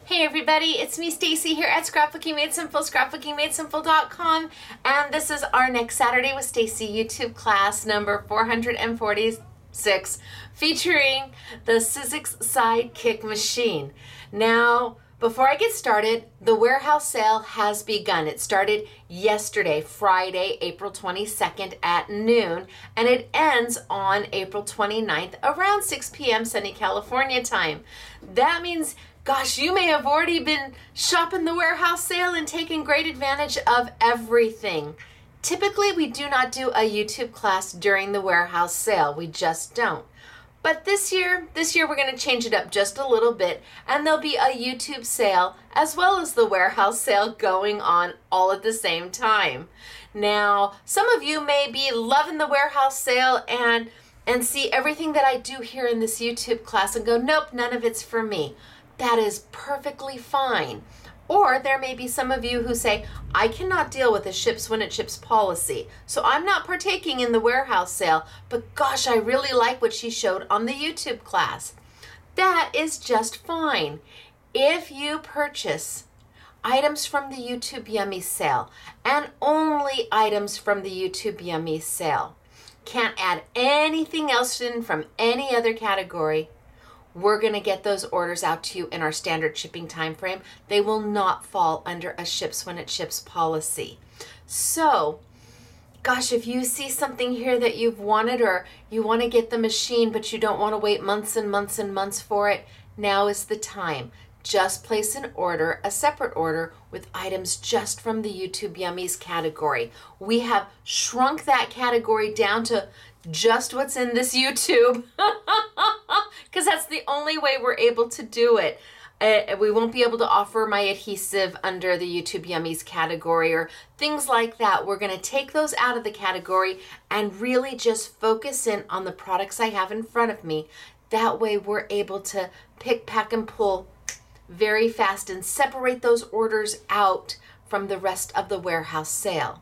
Hey everybody, it's me Stacy here at Scrapbooking Made Simple, scrapbookingmadesimple.com, and this is our Next Saturday with Stacy YouTube class number 446 featuring the Sizzix Sidekick machine. Now, before I get started, the warehouse sale has begun. It started yesterday, Friday, April 22nd at noon, and it ends on April 29th around 6 p.m. sunny California time. That means, gosh, you may have already been shopping the warehouse sale and taking great advantage of everything. Typically, we do not do a YouTube class during the warehouse sale. We just don't. But this year we're going to change it up just a little bit, and there'll be a YouTube sale as well as the warehouse sale going on all at the same time. Now, some of you may be loving the warehouse sale and see everything that I do here in this YouTube class and go, nope, none of it's for me. That is perfectly fine. Or there may be some of you who say, I cannot deal with a ships when it ships policy, so I'm not partaking in the warehouse sale, but gosh, I really like what she showed on the YouTube class. That is just fine. If you purchase items from the YouTube Yummy sale, and only items from the YouTube Yummy sale, can't add anything else in from any other category, we're going to get those orders out to you in our standard shipping time frame. They will not fall under a ships when it ships policy. So, gosh, if you see something here that you've wanted, or you want to get the machine but you don't want to wait months and months and months for it, now is the time. Just place an order, a separate order, with items just from the YouTube Yummies category. We have shrunk that category down to just what's in this YouTube, because that's the only way we're able to do it. We won't be able to offer my adhesive under the YouTube Yummies category or things like that. We're going to take those out of the category and really just focus in on the products I have in front of me. That way we're able to pick, pack, and pull very fast and separate those orders out from the rest of the warehouse sale.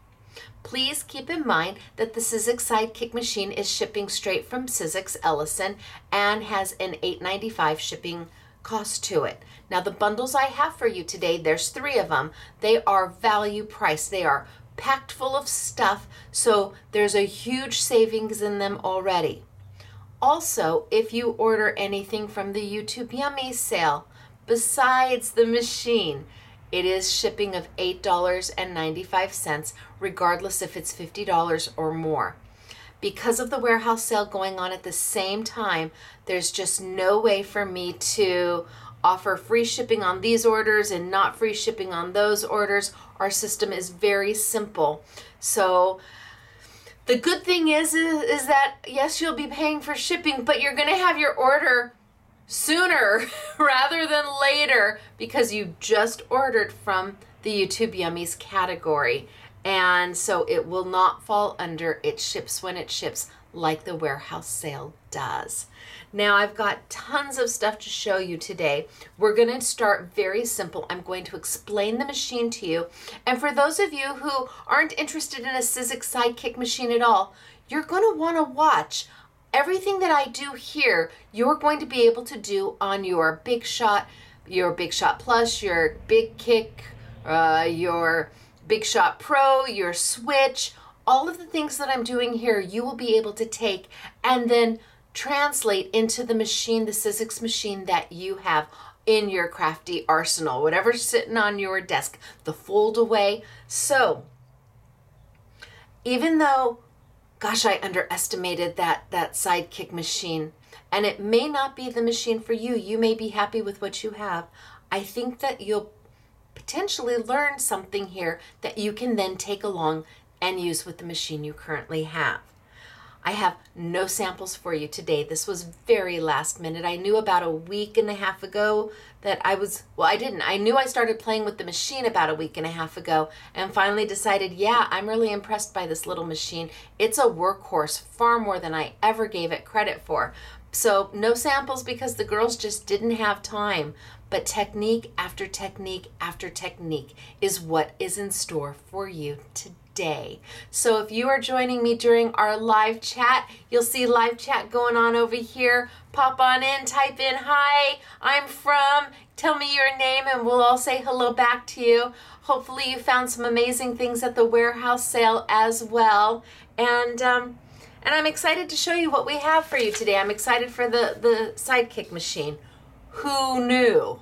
Please keep in mind that the Sizzix Sidekick machine is shipping straight from Sizzix Ellison and has an $8.95 shipping cost to it. Now, the bundles I have for you today, there's 3 of them. They are value priced. They are packed full of stuff, so there's a huge savings in them already. Also, if you order anything from the YouTube Yummy sale besides the machine, it is shipping of $8.95, regardless if it's $50 or more. Because of the warehouse sale going on at the same time, there's just no way for me to offer free shipping on these orders and not free shipping on those orders. Our system is very simple. So the good thing is that, yes, you'll be paying for shipping, but you're going to have your order sooner rather than later because you just ordered from the YouTube Yummies category. And so it will not fall under it ships when it ships like the warehouse sale does. Now, I've got tons of stuff to show you today. We're going to start very simple. I'm going to explain the machine to you. And for those of you who aren't interested in a Sizzix Sidekick machine at all, you're going to want to watch. Everything that I do here, you're going to be able to do on your Big Shot Plus, your Big Kick, your Big Shot Pro, your Switch. All of the things that I'm doing here, you will be able to take and then translate into the machine, the Sizzix machine that you have in your crafty arsenal, whatever's sitting on your desk, the fold away. So, even though, gosh, I underestimated that Sidekick machine, and it may not be the machine for you. You may be happy with what you have. I think that you'll potentially learn something here that you can then take along and use with the machine you currently have. I have no samples for you today. This was very last minute. I knew about a week and a half ago that I knew I started playing with the machine about a week and a half ago and finally decided, yeah, I'm really impressed by this little machine. It's a workhorse, far more than I ever gave it credit for. So no samples because the girls just didn't have time. But technique after technique after technique is what is in store for you today. day. So if you are joining me during our live chat, you'll see live chat going on over here. Pop on in, type in, hi, I'm from, tell me your name, and we'll all say hello back to you. Hopefully you found some amazing things at the warehouse sale as well. And I'm excited to show you what we have for you today. I'm excited for the Sidekick machine. Who knew?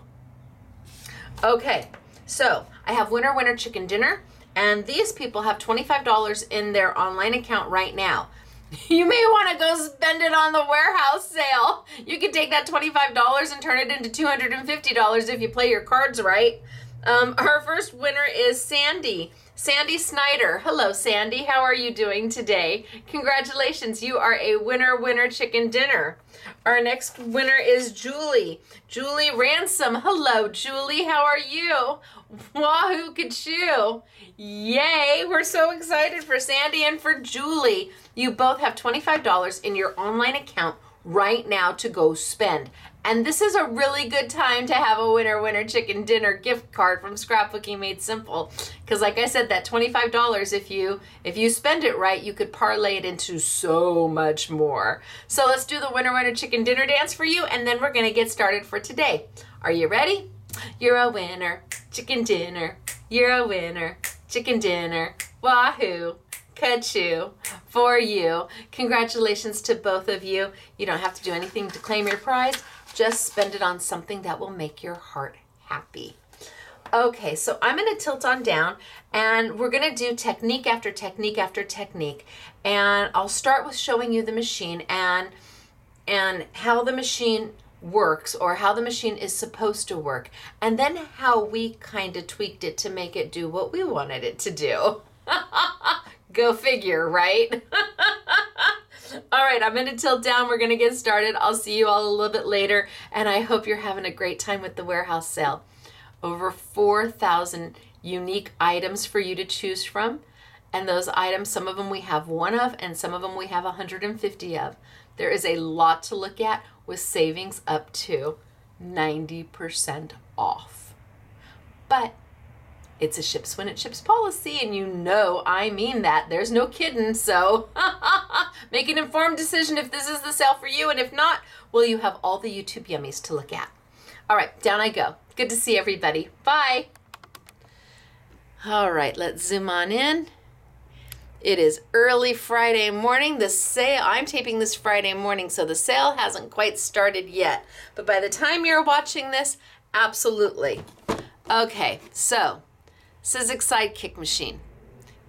Okay, so I have Winner Chicken Dinner, and these people have $25 in their online account right now. You may want to go spend it on the warehouse sale. You can take that $25 and turn it into $250 if you play your cards right. Our first winner is Sandy Snyder. Hello, Sandy. How are you doing today? Congratulations. You are a winner Chicken Dinner. Our next winner is Julie Ransom. Hello, Julie. How are you? Wahoo Kachoo. Yay. We're so excited for Sandy and for Julie. You both have $25 in your online account right now to go spend. And this is a really good time to have a winner Chicken Dinner gift card from Scrapbooking Made Simple. Because like I said, that $25, if you spend it right, you could parlay it into so much more. So let's do the winner Chicken Dinner dance for you, and then we're going to get started for today. Are you ready? You're a winner, chicken dinner. You're a winner, chicken dinner. Wahoo! Kachoo for you. Congratulations to both of you. You don't have to do anything to claim your prize. Just spend it on something that will make your heart happy. Okay, so I'm going to tilt on down, and we're going to do technique after technique after technique. And I'll start with showing you the machine and how the machine works, or how the machine is supposed to work, and then how we kind of tweaked it to make it do what we wanted it to do. Go figure, right? All right, I'm going to tilt down. We're going to get started. I'll see you all a little bit later, and I hope you're having a great time with the warehouse sale. Over 4,000 unique items for you to choose from, and those items, some of them we have one of, and some of them we have 150 of. There is a lot to look at with savings up to 90% off. But it's a ships when it ships policy, and you know I mean that. There's no kidding, so make an informed decision if this is the sale for you, and if not, well, you have all the YouTube yummies to look at. All right, down I go. Good to see everybody. Bye. All right, let's zoom on in. It is early Friday morning. The sale, I'm taping this Friday morning, so the sale hasn't quite started yet. But by the time you're watching this, absolutely. Okay, so Sizzix Sidekick machine.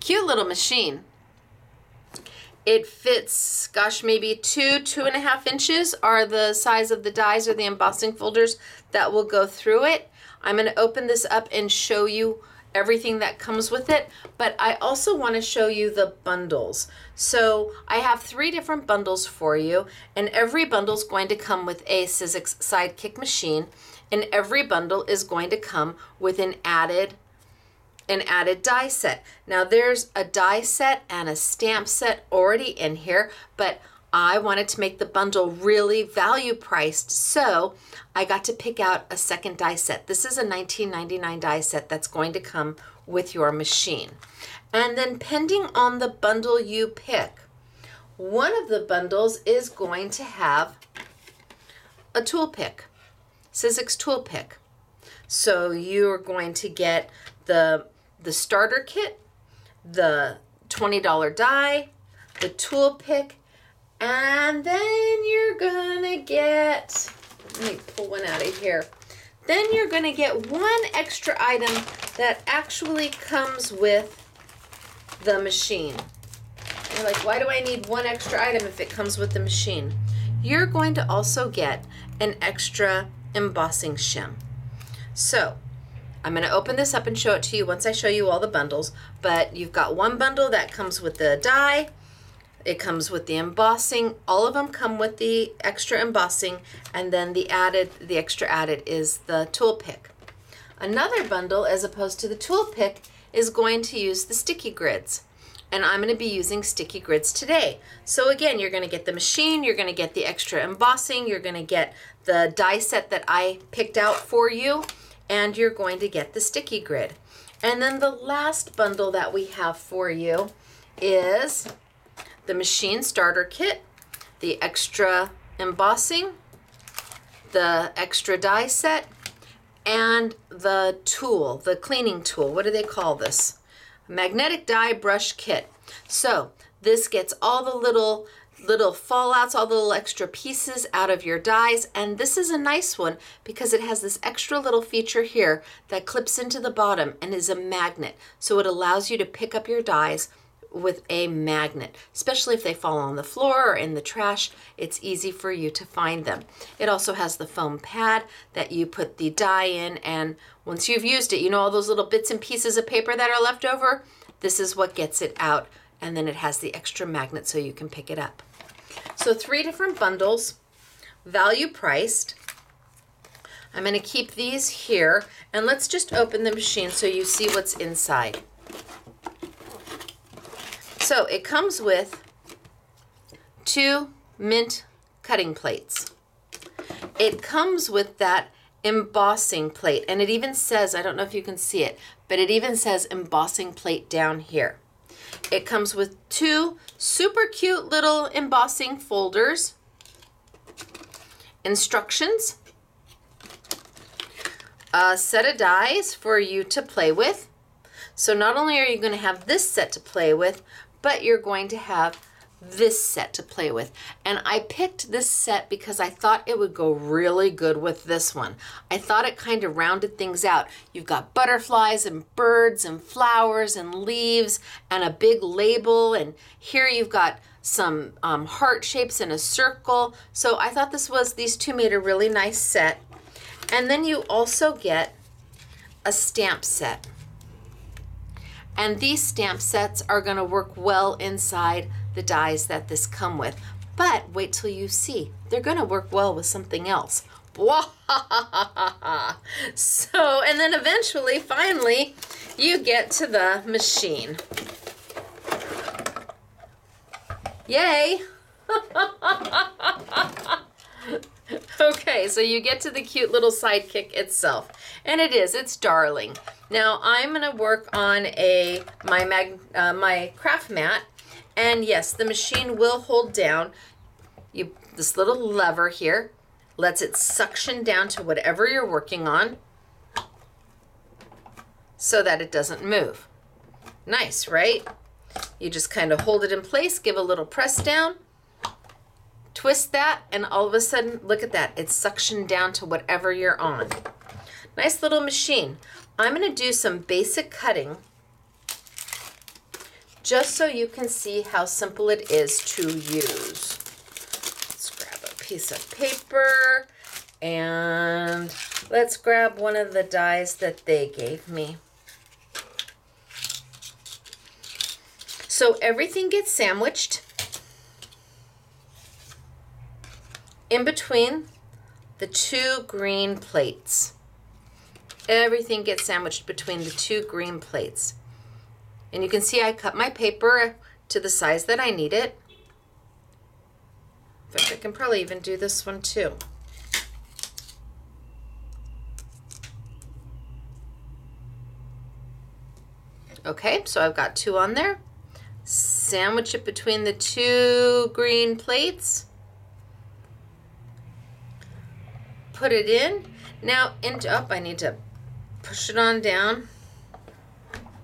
Cute little machine. It fits, gosh, maybe 2.5 inches are the size of the dies or the embossing folders that will go through it. I'm going to open this up and show you everything that comes with it, but I also want to show you the bundles. So I have 3 different bundles for you, and every bundle is going to come with a Sizzix Sidekick machine, and every bundle is going to come with an added die set. Now there's a die set and a stamp set already in here, but I wanted to make the bundle really value priced, so I got to pick out a second die set. This is a $19.99 die set that's going to come with your machine. And then depending on the bundle you pick, one of the bundles is going to have a tool pick, Sizzix tool pick. So you're going to get the starter kit, the $20 die, the tool pick, and then you're gonna get, let me pull one out of here. Then you're gonna get one extra item that actually comes with the machine. You're like, why do I need one extra item if it comes with the machine? You're going to also get an extra embossing shim. So I'm going to open this up and show it to you once I show you all the bundles, but you've got one bundle that comes with the die, it comes with the embossing, all of them come with the extra embossing, and then the extra added is the tool pick. Another bundle, as opposed to the tool pick, is going to use the sticky grids, and I'm going to be using sticky grids today. So again, you're going to get the machine, you're going to get the extra embossing, you're going to get the die set that I picked out for you, and you're going to get the sticky grid. And then the last bundle that we have for you is the machine starter kit, the extra embossing, the extra die set, and the tool, the cleaning tool. What do they call this? Magnetic die brush kit. So this gets all the little fallouts, all the little extra pieces out of your dies. And this is a nice one because it has this extra little feature here that clips into the bottom and is a magnet. So it allows you to pick up your dies with a magnet, especially if they fall on the floor or in the trash. It's easy for you to find them. It also has the foam pad that you put the die in, and once you've used it, you know all those little bits and pieces of paper that are left over? This is what gets it out, and then it has the extra magnet so you can pick it up. So 3 different bundles, value priced. I'm going to keep these here, and let's just open the machine so you see what's inside. So it comes with 2 mint cutting plates. It comes with that embossing plate, and it even says, I don't know if you can see it, but it even says embossing plate down here. It comes with 2 super cute little embossing folders, instructions, a set of dies for you to play with. So not only are you going to have this set to play with, but you're going to have this set to play with. And I picked this set because I thought it would go really good with this one. I thought it kind of rounded things out. You've got butterflies and birds and flowers and leaves and a big label, and here you've got some heart shapes and a circle. So I thought these 2 made a really nice set. And then you also get a stamp set. And these stamp sets are going to work well inside the dies that this come with. But wait till you see. They're going to work well with something else. So, and then eventually, finally, you get to the machine. Yay! Okay, so you get to the cute little Sidekick itself. And it's darling. Now I'm going to work on my craft mat, and yes, the machine will hold down. This little lever here lets it suction down to whatever you're working on so that it doesn't move. Nice, right? You just kind of hold it in place, give a little press down, twist that, and all of a sudden, look at that, it's suctioned down to whatever you're on. Nice little machine. I'm going to do some basic cutting just so you can see how simple it is to use. Let's grab a piece of paper and let's grab one of the dies that they gave me. So everything gets sandwiched in between the 2 green plates. Everything gets sandwiched between the 2 green plates. And you can see I cut my paper to the size that I need it. In fact, I can probably even do this one too. Okay, so I've got 2 on there. Sandwich it between the 2 green plates. Put it in. Now, I need to push it on down.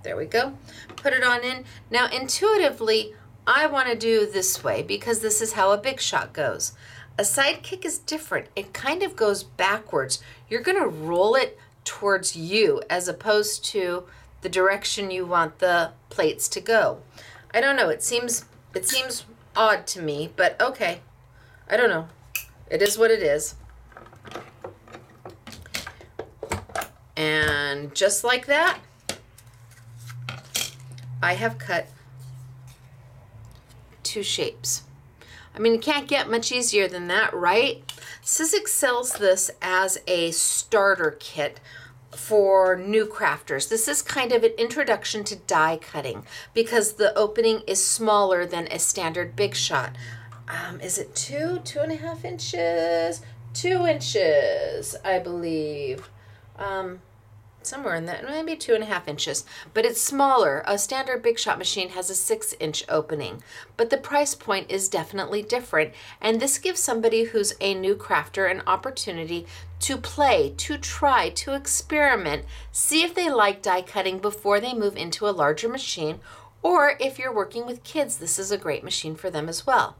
There we go. Put it on in. Now, intuitively, I want to do this way because this is how a big shot goes. A Sidekick is different. It kind of goes backwards. You're going to roll it towards you as opposed to the direction you want the plates to go. I don't know. It seems odd to me, but okay. I don't know. It is what it is. And just like that, I have cut 2 shapes. I mean, you can't get much easier than that, right? Sizzix sells this as a starter kit for new crafters. This is kind of an introduction to die cutting because the opening is smaller than a standard big shot. Is it 2.5 inches? 2 inches, I believe. somewhere in that, maybe 2.5 inches, but it's smaller. A standard Big Shot machine has a 6-inch opening, but the price point is definitely different. And this gives somebody who's a new crafter an opportunity to play, to try, to experiment, see if they like die cutting before they move into a larger machine. Or if you're working with kids, this is a great machine for them as well.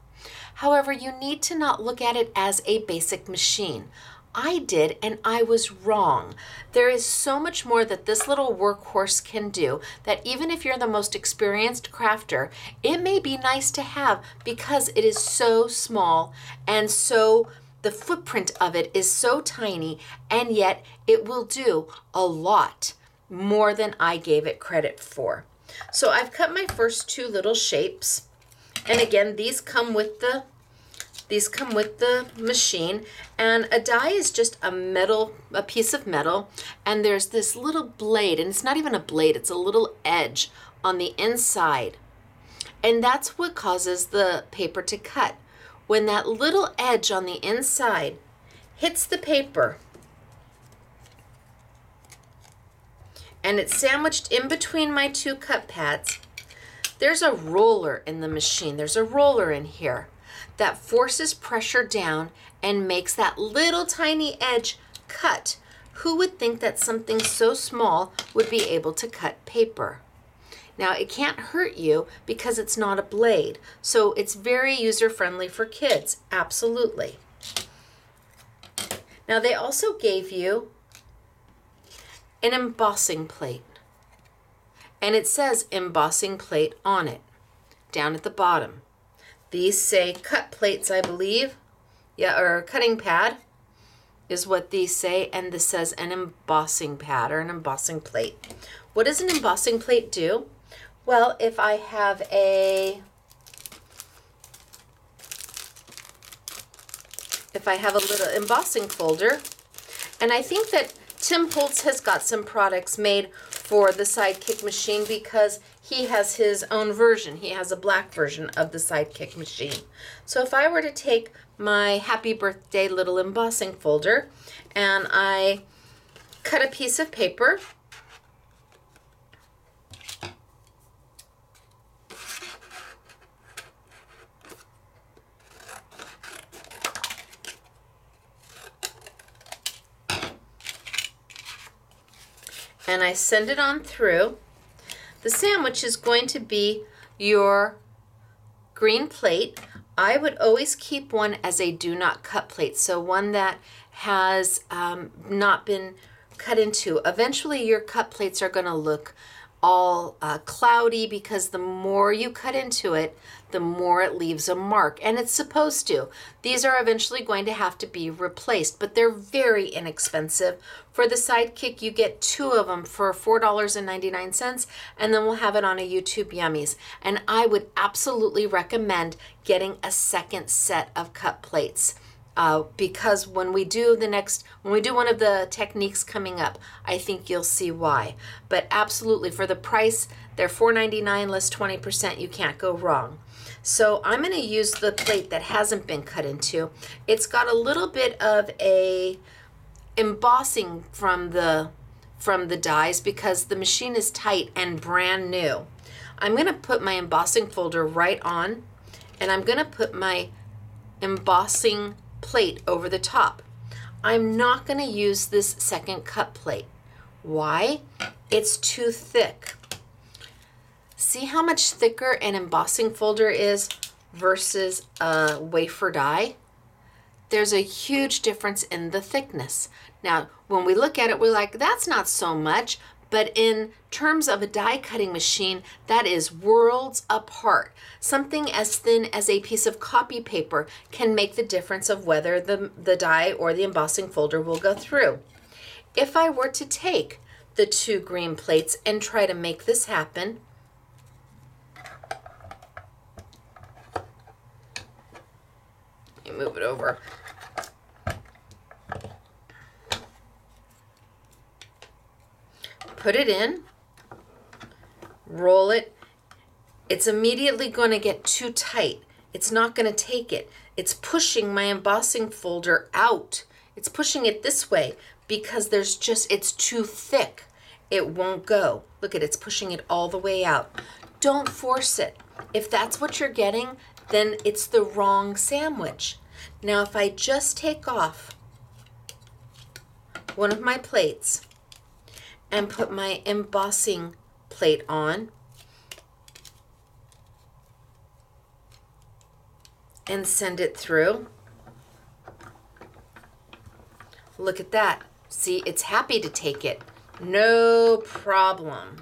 However, you need to not look at it as a basic machine. I did, and I was wrong. There is so much more that this little workhorse can do that even if you're the most experienced crafter, it may be nice to have because it is so small and so the footprint of it is so tiny, and yet it will do a lot more than I gave it credit for. So I've cut my first 2 little shapes, and again, these come with the machine, and a die is just a piece of metal, and there's this little blade, and it's not even a blade, it's a little edge on the inside. And that's what causes the paper to cut. When that little edge on the inside hits the paper, and it's sandwiched in between my 2 cut pads, there's a roller in the machine. There's a roller in here that forces pressure down and makes that little tiny edge cut. Who would think that something so small would be able to cut paper? Now, it can't hurt you because it's not a blade, so it's very user-friendly for kids, absolutely. Now, they also gave you an embossing plate, and it says embossing plate on it, down at the bottom. These say cut plates, I believe. Yeah, or cutting pad is what these say, and this says an embossing pad or an embossing plate. What does an embossing plate do? Well, if I have a little embossing folder, and I think that Tim Holtz has got some products made for the Sidekick machine because he has his own version. He has a black version of the Sidekick machine. So if I were to take my happy birthday little embossing folder and I cut a piece of paper, and I send it on through, the sandwich is going to be your green plate. I would always keep one as a do not cut plate, so one that has not been cut into. Eventually your cut plates are going to look all cloudy because the more you cut into it, the more it leaves a mark, and it's supposed to. These are eventually going to have to be replaced, but they're very inexpensive. For the Sidekick, you get 2 of them for $4.99, and then we'll have it on a YouTube Yummies. And I would absolutely recommend getting a second set of cut plates. Because when we do one of the techniques coming up, I think you'll see why. But absolutely, for the price, they're $4.99 less 20%. You can't go wrong. So I'm going to use the plate that hasn't been cut into. It's got a little bit of a embossing from the dies because the machine is tight and brand new. I'm going to put my embossing folder right on, and I'm going to put my embossing plate over the top. I'm not going to use this second cut plate. Why? It's too thick. See how much thicker an embossing folder is versus a wafer die? There's a huge difference in the thickness. Now, when we look at it, we're like, that's not so much, but in terms of a die cutting machine, that is worlds apart. Something as thin as a piece of copy paper can make the difference of whether the die or the embossing folder will go through. If I were to take the 2 green plates and try to make this happen, you move it over. Put it in, roll it. It's immediately going to get too tight. It's not going to take it. It's pushing my embossing folder out. It's pushing it this way because it's too thick. it won't go. Look at it, it's pushing it all the way out. Don't force it. If that's what you're getting, then it's the wrong sandwich. Now if I just take off one of my plates and put my embossing plate on and send it through, look at that. See, it's happy to take it. No problem.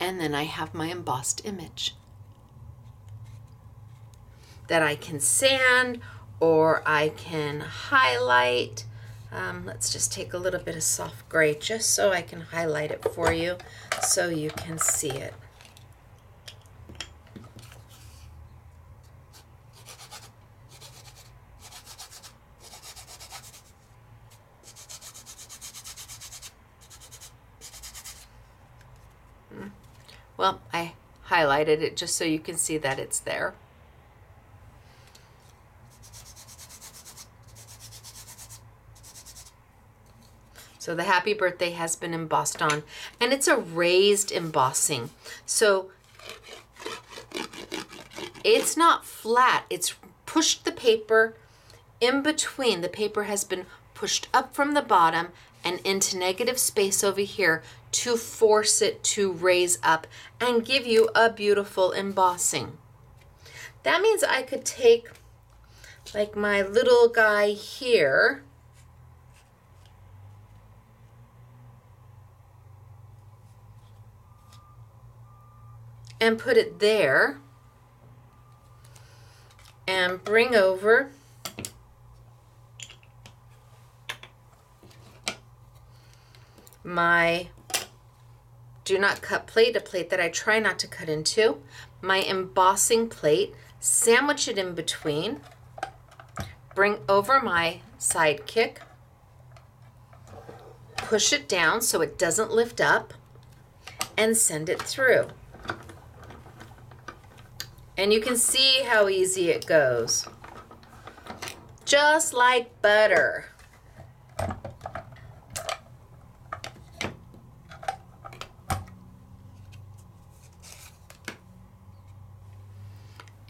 And then I have my embossed image that I can sand or I can highlight. Let's just take a little bit of soft gray just so I can highlight it for you so you can see it. Well, I highlighted it just so you can see that it's there. So the happy birthday has been embossed on, and it's a raised embossing. So it's not flat, it's pushed the paper in between. The paper has been pushed up from the bottom and into negative space over here to force it to raise up and give you a beautiful embossing. That means I could take like my little guy here and put it there and bring over my do not cut plate, a plate that I try not to cut into, my embossing plate, sandwich it in between, bring over my Sidekick, push it down so it doesn't lift up, and send it through. And you can see how easy it goes. Just like butter.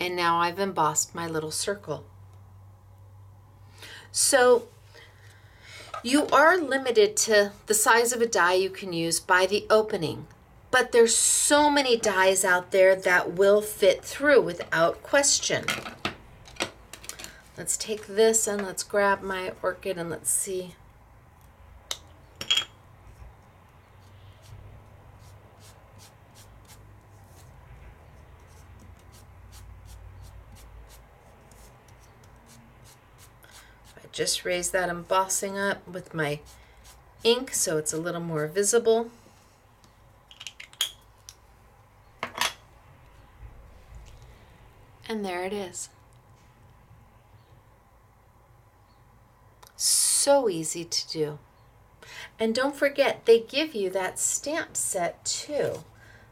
And now I've embossed my little circle. So you are limited to the size of a die you can use by the opening, but there's so many dies out there that will fit through without question. Let's take this and let's grab my orchid and let's see. Just raise that embossing up with my ink so it's a little more visible. And there it is. So easy to do. And don't forget, they give you that stamp set too.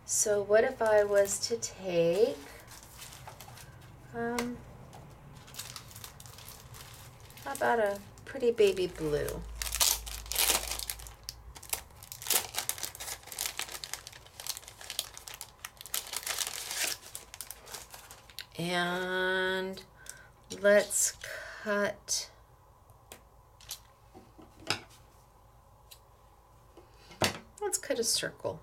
So what if I was to take, how about a pretty baby blue? And let's cut a circle.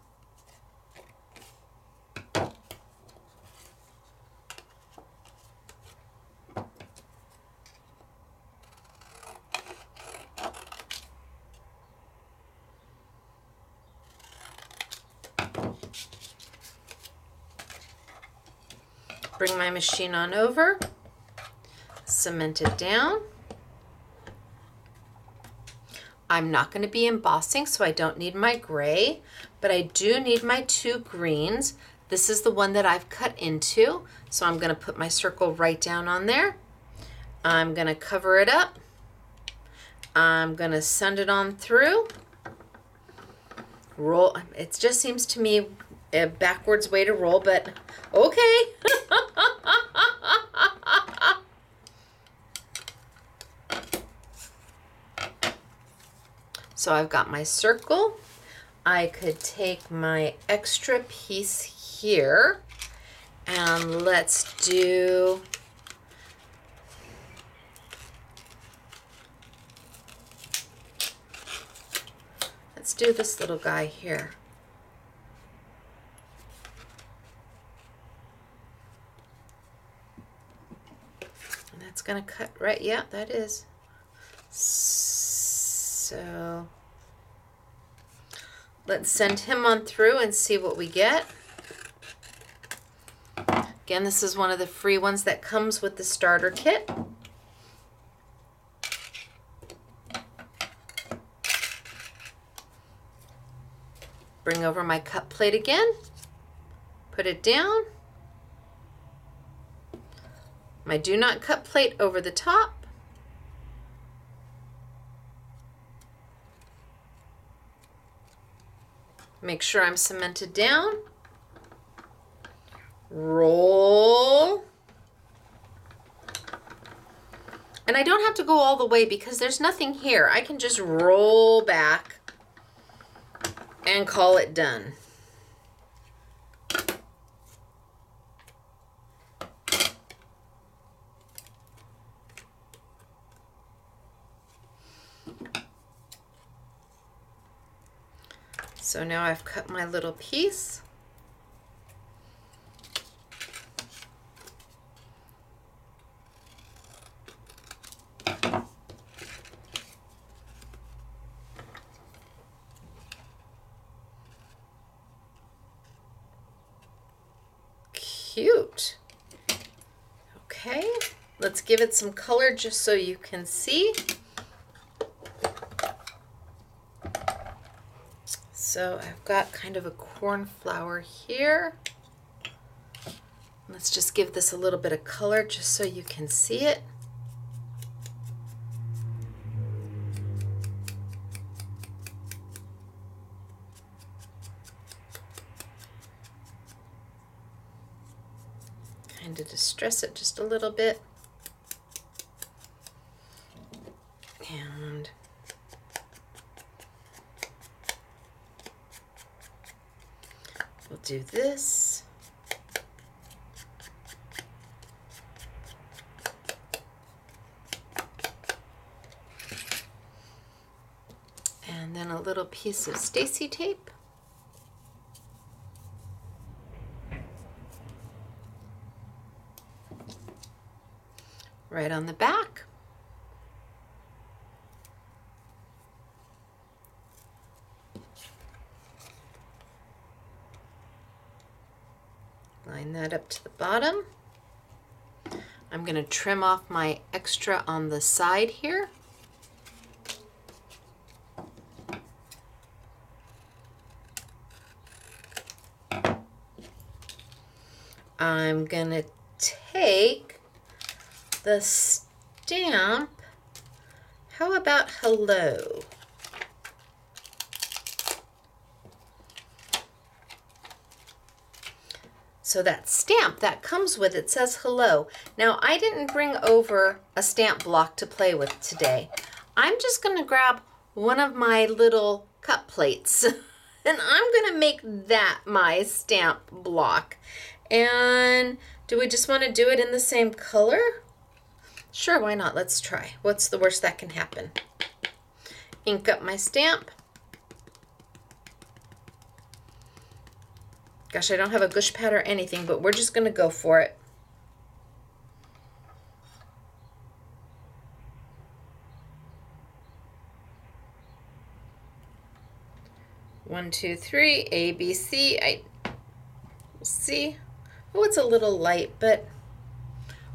Bring my machine on over, cement it down. I'm not going to be embossing, so I don't need my gray, but I do need my two greens. This is the one that I've cut into, so I'm going to put my circle right down on there. I'm going to cover it up. I'm going to send it on through. Roll. It just seems to me a backwards way to roll, but okay. So I've got my circle. I could take my extra piece here and let's do this little guy here. And that's gonna cut right, yeah, that is. So let's send him on through and see what we get. Again, this is one of the free ones that comes with the starter kit. Bring over my cut plate again, put it down. My do not cut plate over the top. Make sure I'm cemented down. Roll. And I don't have to go all the way because there's nothing here. I can just roll back and call it done. So now I've cut my little piece. Cute. Okay, let's give it some color just so you can see. So I've got kind of a cornflower here. Let's just give this a little bit of color just so you can see it. Kind of distress it just a little bit. And we'll do this. And then a little piece of Stacy tape. Right on the back. Line that up to the bottom. I'm going to trim off my extra on the side here. I'm going to take the stamp. How about hello? So that stamp that comes with it says hello. Now I didn't bring over a stamp block to play with today. I'm just going to grab one of my little cut plates and I'm going to make that my stamp block. And do we just want to do it in the same color? Sure, why not? Let's try. What's the worst that can happen? Ink up my stamp. Gosh, I don't have a gush pad or anything, but we're just going to go for it. One, two, three, A, B, C. C. Oh, it's a little light, but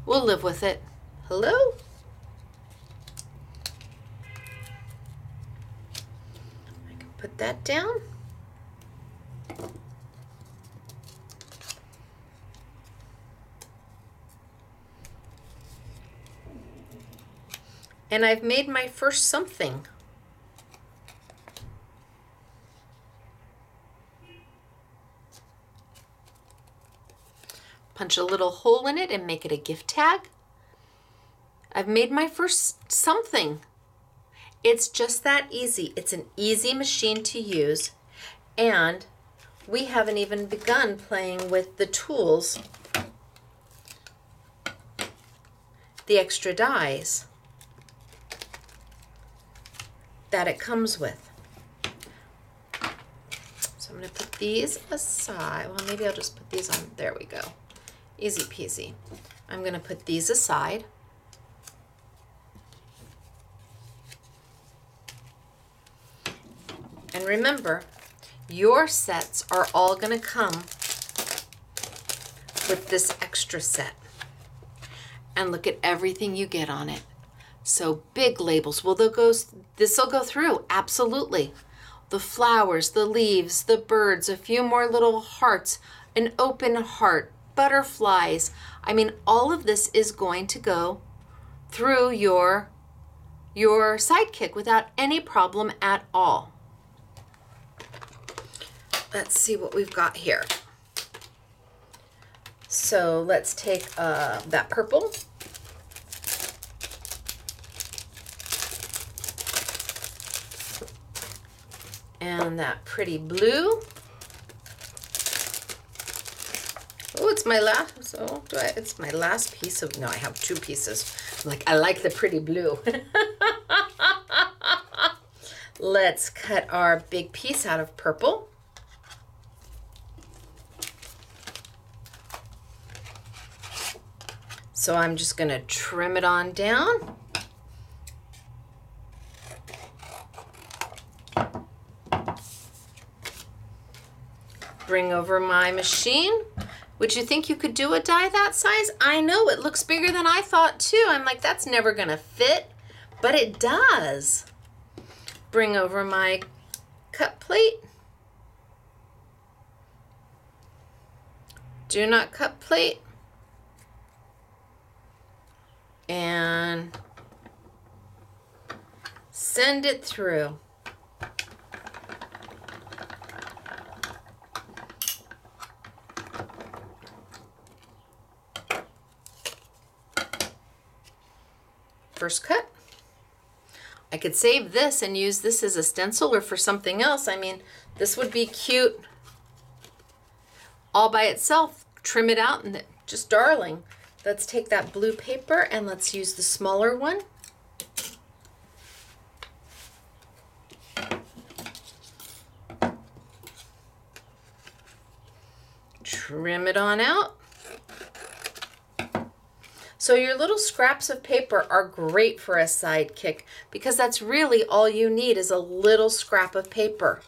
we'll live with it. Hello? I can put that down. And I've made my first something. Punch a little hole in it and make it a gift tag. I've made my first something. It's just that easy. It's an easy machine to use, and we haven't even begun playing with the tools, the extra dies that it comes with. So I'm going to put these aside. Well, maybe I'll just put these on. There we go. Easy peasy. I'm going to put these aside. And remember, your sets are all going to come with this extra set. And look at everything you get on it. So big labels. Well, this will go through, absolutely. The flowers, the leaves, the birds, a few more little hearts, an open heart, butterflies. I mean, all of this is going to go through your Sidekick without any problem at all. Let's see what we've got here. So let's take that purple. And that pretty blue. Oh, it's my last, so it's my last piece of, no, I have two pieces. I like the pretty blue. Let's cut our big piece out of purple. So I'm just going to trim it on down. Bring over my machine. Would you think you could do a die that size? I know, it looks bigger than I thought too. I'm like, that's never going to fit, but it does. Bring over my cut plate. Do not cut plate. And send it through. First cut. I could save this and use this as a stencil or for something else. I mean, this would be cute all by itself. Trim it out and just darling. Let's take that blue paper and let's use the smaller one. Trim it on out. So your little scraps of paper are great for a Sidekick because that's really all you need is a little scrap of paper.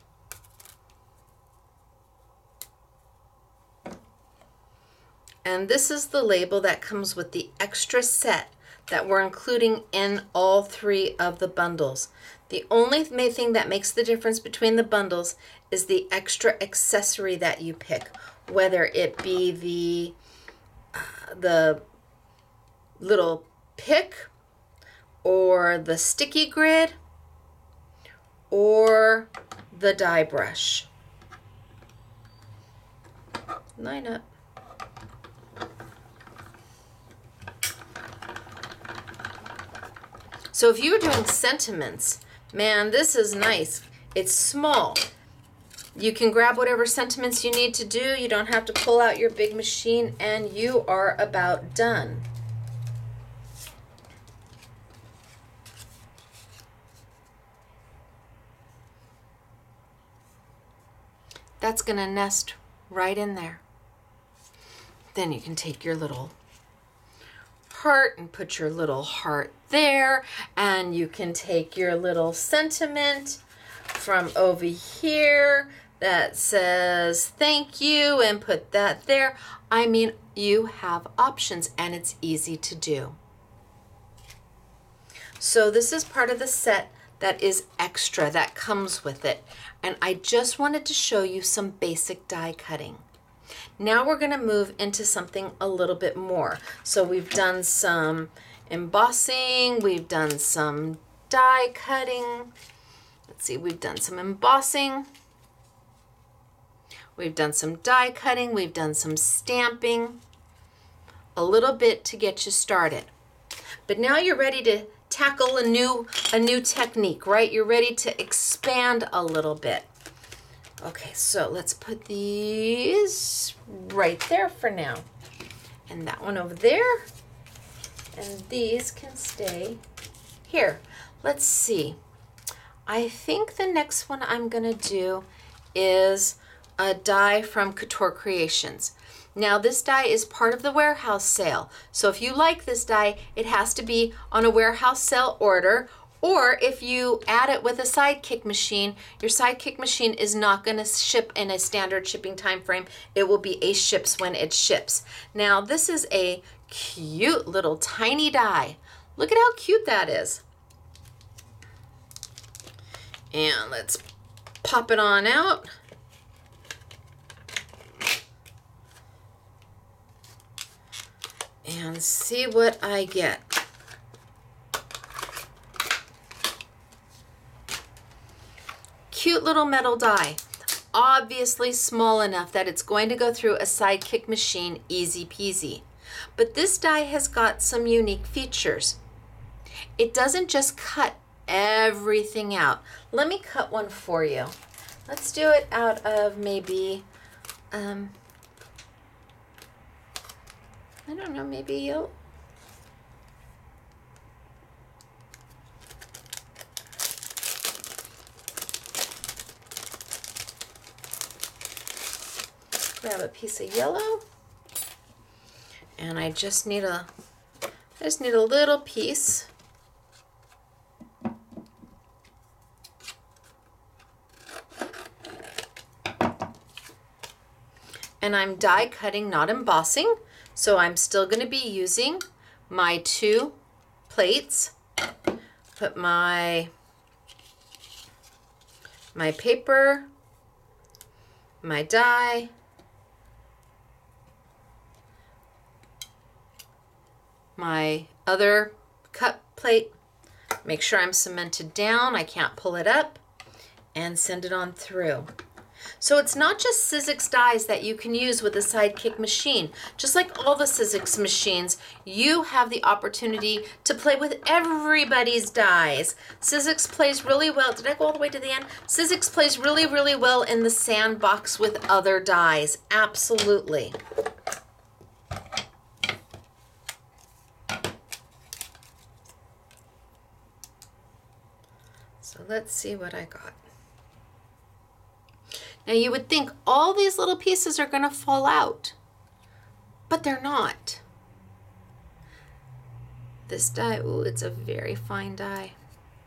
And this is the label that comes with the extra set that we're including in all three of the bundles. The only thing that makes the difference between the bundles is the extra accessory that you pick, whether it be the little pick or the sticky grid or the die brush. Line up. So if you were doing sentiments, man, this is nice. It's small. You can grab whatever sentiments you need to do. You don't have to pull out your big machine and you are about done. That's going to nest right in there. Then you can take your little heart and put your little heart there, and you can take your little sentiment from over here that says thank you and put that there. I mean, you have options and it's easy to do. So this is part of the set that is extra that comes with it, and I just wanted to show you some basic die cutting. Now we're going to move into something a little bit more. So we've done some embossing, we've done some die cutting. Let's see, we've done some embossing, we've done some die cutting, we've done some stamping, a little bit to get you started. But now you're ready to tackle a new technique, right? You're ready to expand a little bit. Okay, so let's put these right there for now. And that one over there. And these can stay here. Let's see. I think the next one I'm gonna do is a die from Couture Creations. Now this die is part of the warehouse sale. So if you like this die, it has to be on a warehouse sale order, or if you add it with a Sidekick machine, your Sidekick machine is not gonna ship in a standard shipping time frame. It will be a ships when it ships. Now this is a cute little tiny die. Look at how cute that is. And let's pop it on out. And see what I get. Cute little metal die. Obviously small enough that it's going to go through a Sidekick machine easy peasy. But this die has got some unique features. It doesn't just cut everything out. Let me cut one for you. Let's do it out of maybe, I don't know, maybe you'll, grab a piece of yellow, and I just need a little piece. And I'm die cutting, not embossing, so I'm still going to be using my 2 plates. Put my paper, my die, my other cut plate. Make sure I'm cemented down, I can't pull it up, and send it on through. So it's not just Sizzix dies that you can use with a Sidekick machine. Just like all the Sizzix machines, you have the opportunity to play with everybody's dies. Sizzix plays really well. Did I go all the way to the end? Sizzix plays really, really well in the sandbox with other dies. Absolutely. So let's see what I got. Now you would think all these little pieces are going to fall out, but they're not. This die, ooh, it's a very fine die.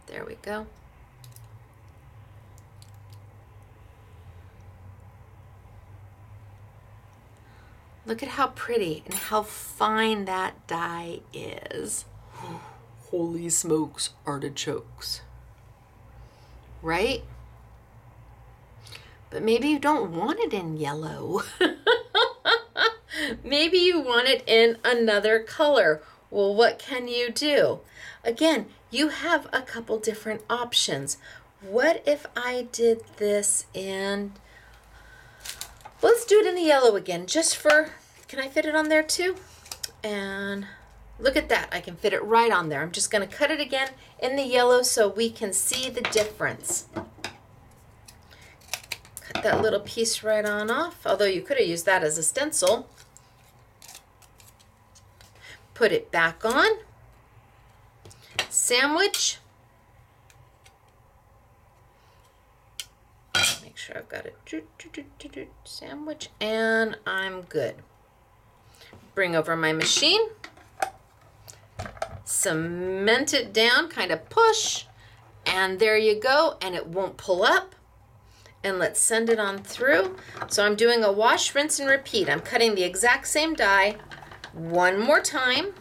There we go. Look at how pretty and how fine that die is. Holy smokes, artichokes. Right? But maybe you don't want it in yellow. Maybe you want it in another color. Well, what can you do? Again, you have a couple different options. What if I did this in, let's do it in the yellow again, just for, can I fit it on there too? And look at that, I can fit it right on there. I'm just gonna cut it again in the yellow so we can see the difference. Cut that little piece right on off, although you could have used that as a stencil. Put it back on, sandwich. Make sure I've got it, sandwich, and I'm good. Bring over my machine, cement it down, kind of push, and there you go, and it won't pull up. And let's send it on through. So I'm doing a wash, rinse, and repeat. I'm cutting the exact same die one more time.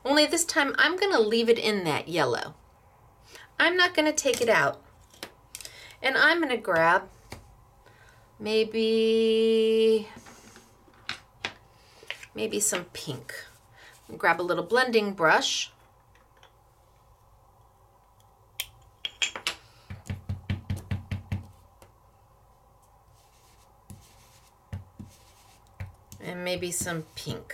Only this time I'm gonna leave it in that yellow. I'm not gonna take it out. And I'm gonna grab maybe some pink. Grab a little blending brush. And maybe some pink.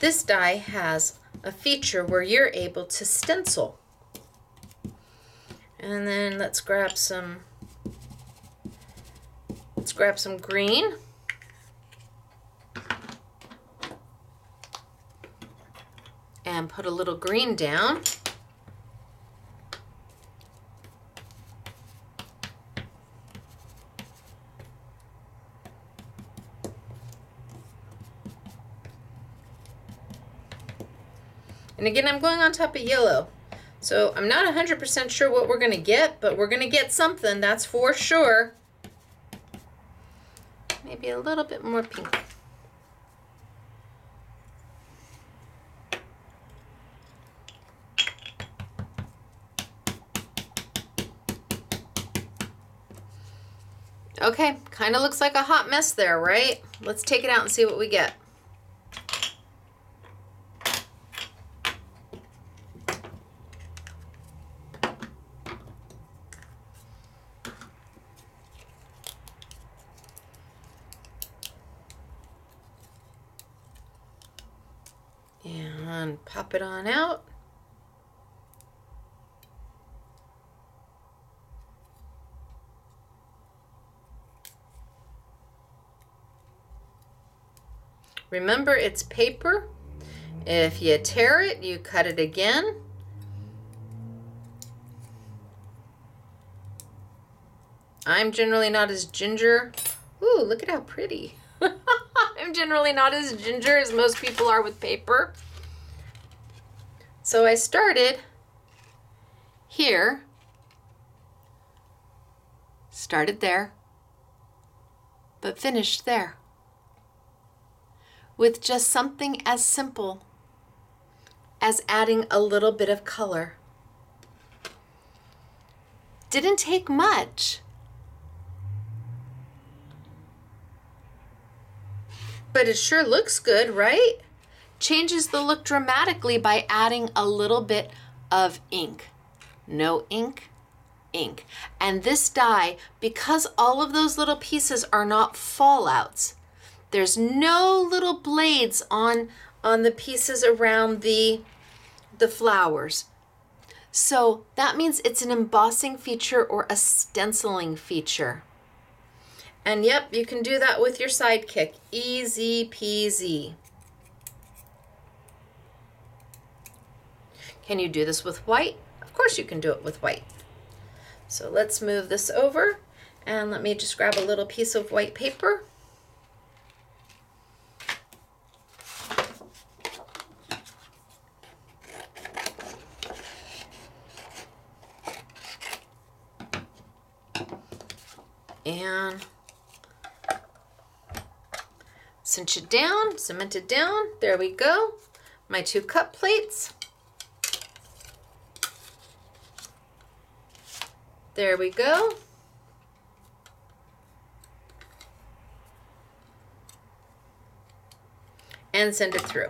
This die has a feature where you're able to stencil. And then let's grab some green. And put a little green down. And again, I'm going on top of yellow. So I'm not 100% sure what we're going to get, but we're going to get something, that's for sure. Maybe a little bit more pink. Okay, kind of looks like a hot mess there, right? Let's take it out and see what we get. And pop it on out. Remember, it's paper. If you tear it, you cut it again. I'm generally not as ginger. Ooh, look at how pretty. I'm generally not as ginger as most people are with paper. So I started here, started there, but finished there with just something as simple as adding a little bit of color. Didn't take much, but it sure looks good, right? Changes the look dramatically by adding a little bit of ink. No ink, ink. And this die, because all of those little pieces are not fallouts, there's no little blades on the pieces around the flowers. So that means it's an embossing feature or a stenciling feature. And yep, you can do that with your Sidekick. Easy peasy. Can you do this with white? Of course you can do it with white. So let's move this over and let me just grab a little piece of white paper. And cinch it down, cement it down. There we go. My 2 cup plates. There we go. And send it through.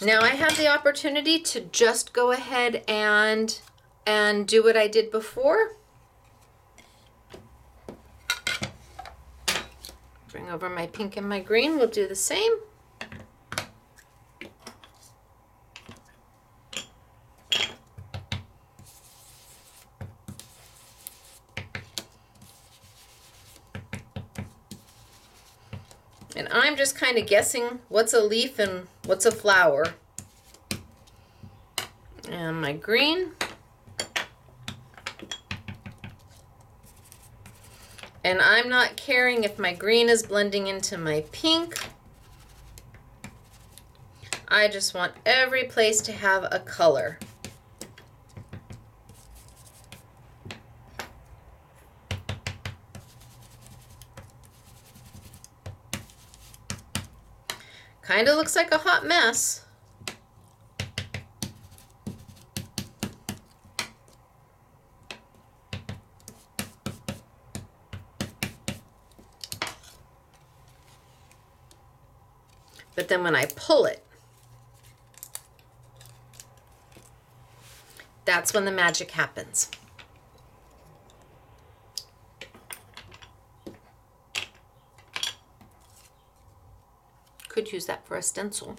Now I have the opportunity to just go ahead and do what I did before. Bring over my pink and my green. We'll do the same. And I'm just kind of guessing what's a leaf and what's a flower. And my green. And I'm not caring if my green is blending into my pink. I just want every place to have a color. Kind of looks like a hot mess. But then when I pull it, that's when the magic happens. Could use that for a stencil.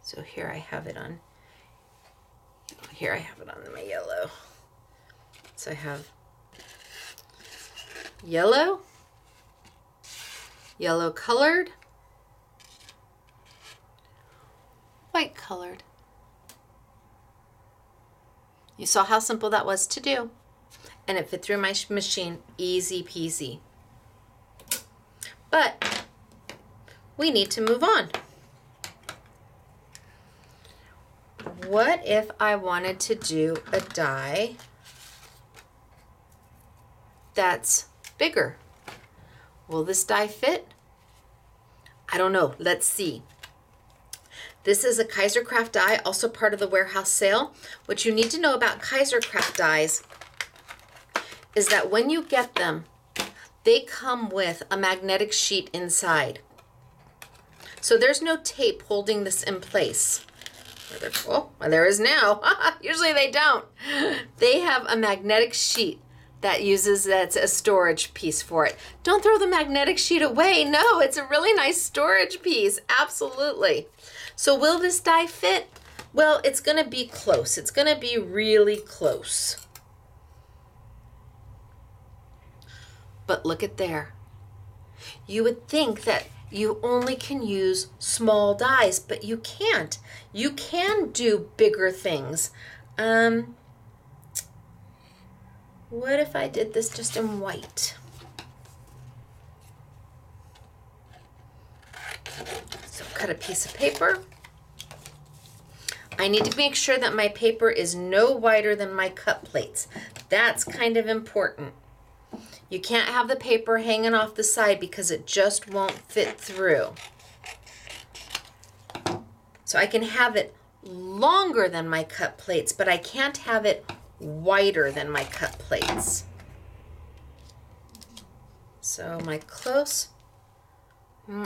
So here I have it on, here I have it on my yellow. So I have yellow, yellow colored, white colored. You saw how simple that was to do, and it fit through my machine, easy peasy. But we need to move on. What if I wanted to do a die that's bigger? Will this die fit? I don't know. Let's see. This is a Kaisercraft die, also part of the warehouse sale. What you need to know about Kaisercraft dies is that when you get them, they come with a magnetic sheet inside. So there's no tape holding this in place. Oh, well, there is now. Usually they don't. They have a magnetic sheet that's a storage piece for it. Don't throw the magnetic sheet away. No, it's a really nice storage piece. Absolutely. So will this die fit? Well, it's going to be close. It's going to be really close. But look at there. You would think that you only can use small dies, but you can't. You can do bigger things. What if I did this just in white? So cut a piece of paper. I need to make sure that my paper is no wider than my cut plates. That's kind of important. You can't have the paper hanging off the side because it just won't fit through. So I can have it longer than my cut plates, but I can't have it wider than my cut plates. So my close,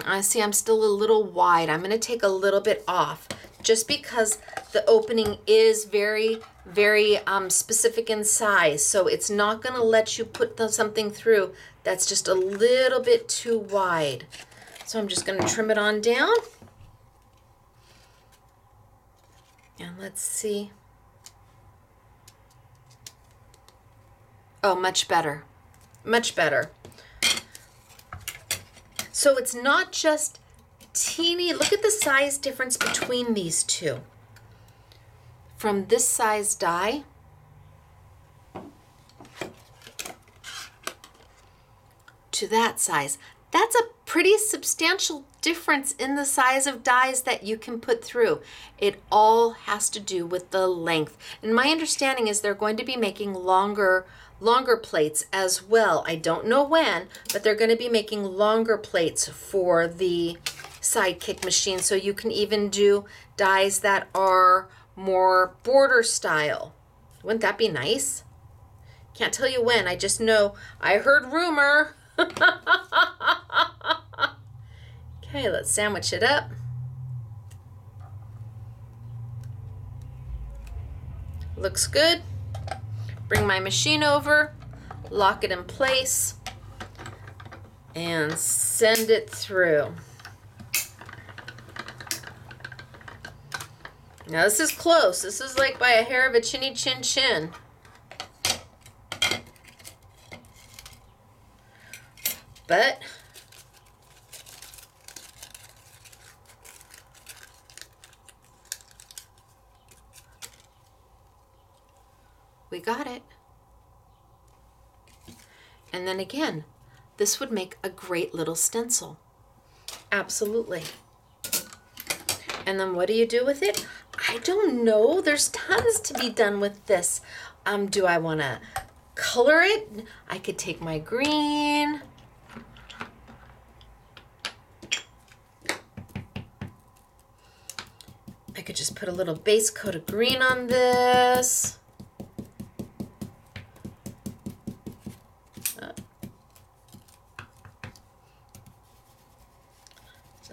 I see I'm still a little wide. I'm going to take a little bit off just because the opening is very, very specific in size. So it's not going to let you put something through that's just a little bit too wide. So I'm just going to trim it on down. And let's see. Oh, much better. Much better. So it's not just teeny. Look at the size difference between these two. From this size die to that size. That's a pretty substantial difference in the size of dies that you can put through. It all has to do with the length. And my understanding is they're going to be making longer plates as well. I don't know when, but they're going to be making longer plates for the Sidekick machine. So you can even do dies that are more border style. Wouldn't that be nice? Can't tell you when. I just know I heard rumor. Okay, let's sandwich it up. Looks good. Bring my machine over, lock it in place, and send it through. Now this is close. This is like by a hair of a chinny chin chin. But we got it. And then again, this would make a great little stencil. Absolutely. And then what do you do with it? I don't know. There's tons to be done with this. Do I want to color it? I could take my green I could just put a little base coat of green on this.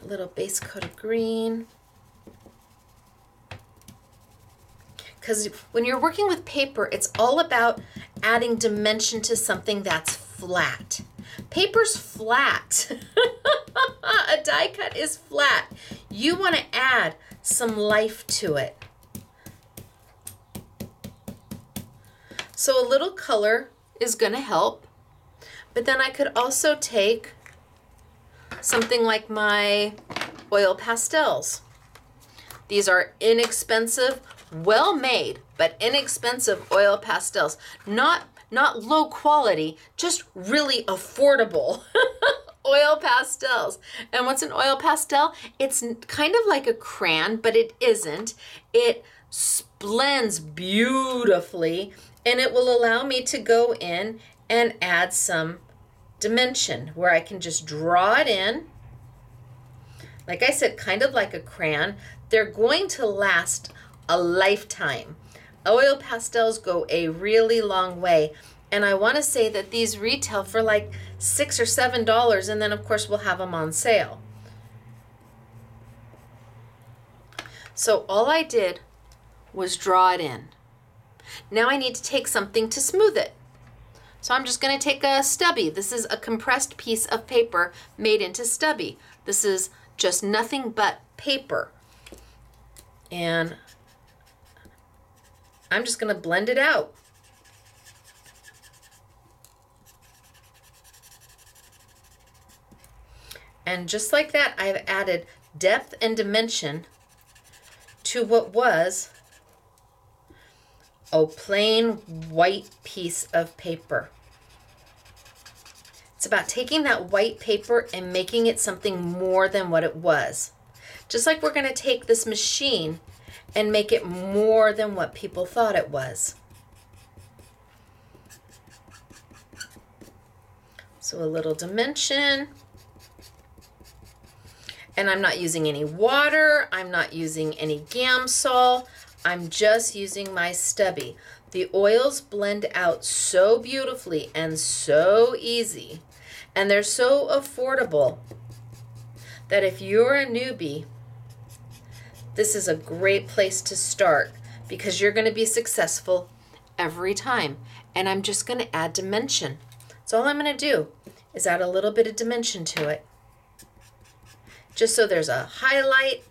A little base coat of green. Because when you're working with paper, it's all about adding dimension to something that's flat. Paper's flat. A die cut is flat. You want to add some life to it. So a little color is going to help. But then I could also take something like my oil pastels. These are inexpensive, well-made, but inexpensive oil pastels. Not low quality, just really affordable oil pastels. And what's an oil pastel? It's kind of like a crayon, but it isn't. It blends beautifully, and it will allow me to go in and add some dimension where I can just draw it in. Like I said, kind of like a crayon. They're going to last a lifetime. Oil pastels go a really long way. And I want to say that these retail for like $6 or $7, and then of course we'll have them on sale. So all I did was draw it in. Now I need to take something to smooth it. So I'm just going to take a stubby. This is a compressed piece of paper made into stubby. This is just nothing but paper. And I'm just going to blend it out. And just like that, I've added depth and dimension to what was a plain white piece of paper. It's about taking that white paper and making it something more than what it was. Just like we're going to take this machine and make it more than what people thought it was. So a little dimension. And I'm not using any water. I'm not using any Gamsol. I'm just using my stubby. The oils blend out so beautifully and so easy. And they're so affordable that if you're a newbie, this is a great place to start because you're going to be successful every time. And I'm just going to add dimension. So all I'm going to do is add a little bit of dimension to it. Just so there's a highlight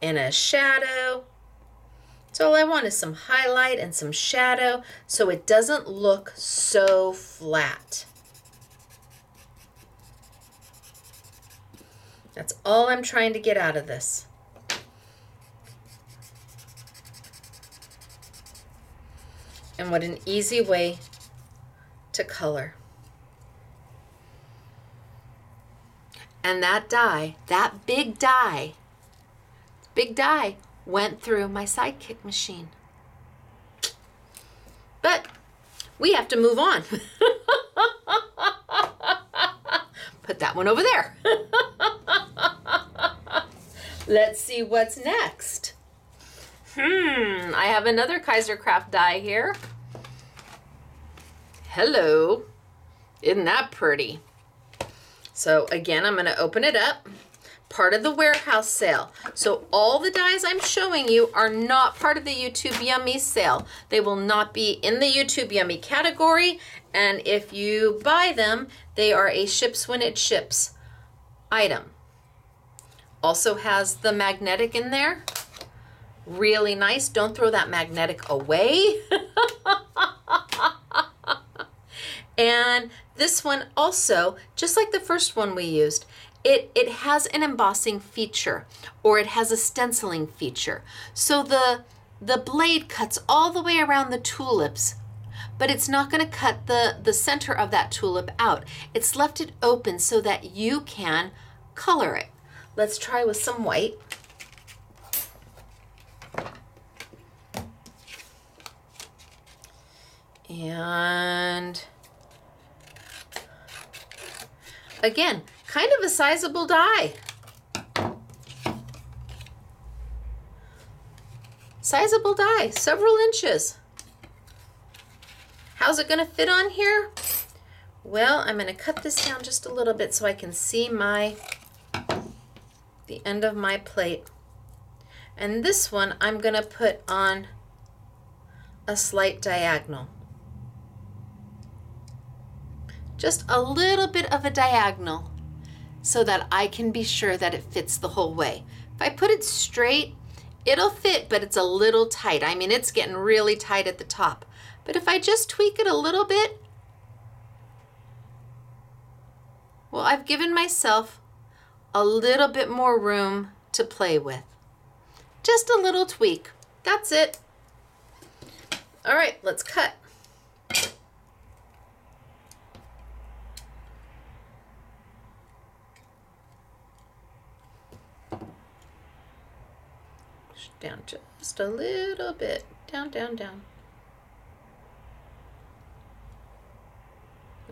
and a shadow. So all I want is some highlight and some shadow so it doesn't look so flat. That's all I'm trying to get out of this. And what an easy way to color. And that die, that big die went through my Sidekick machine. But we have to move on. Put that one over there. Let's see what's next. I have another Kaiser Craft die here. Hello. Isn't that pretty? So again, I'm going to open it up. Part of the warehouse sale. So all the dies I'm showing you are not part of the YouTube Yummy sale. They will not be in the YouTube Yummy category. And if you buy them, they are a ships when it ships item. Also has the magnetic in there. Really nice. Don't throw that magnetic away. And this one also, just like the first one we used, it has an embossing feature, or it has a stenciling feature. So the blade cuts all the way around the tulips, but it's not going to cut the center of that tulip out. It's left it open so that you can color it. Let's try with some white. And again, kind of a sizable die. sizable die, several inches. How's it gonna fit on here? Well, I'm gonna cut this down just a little bit so I can see the end of my plate. And this one I'm gonna put on a slight diagonal. Just a little bit of a diagonal so that I can be sure that it fits the whole way. If I put it straight, it'll fit, but it's a little tight. I mean, it's getting really tight at the top. But if I just tweak it a little bit, well, I've given myself a little bit more room to play with. Just a little tweak. That's it. All right, let's cut. Down just a little bit. Down, down, down.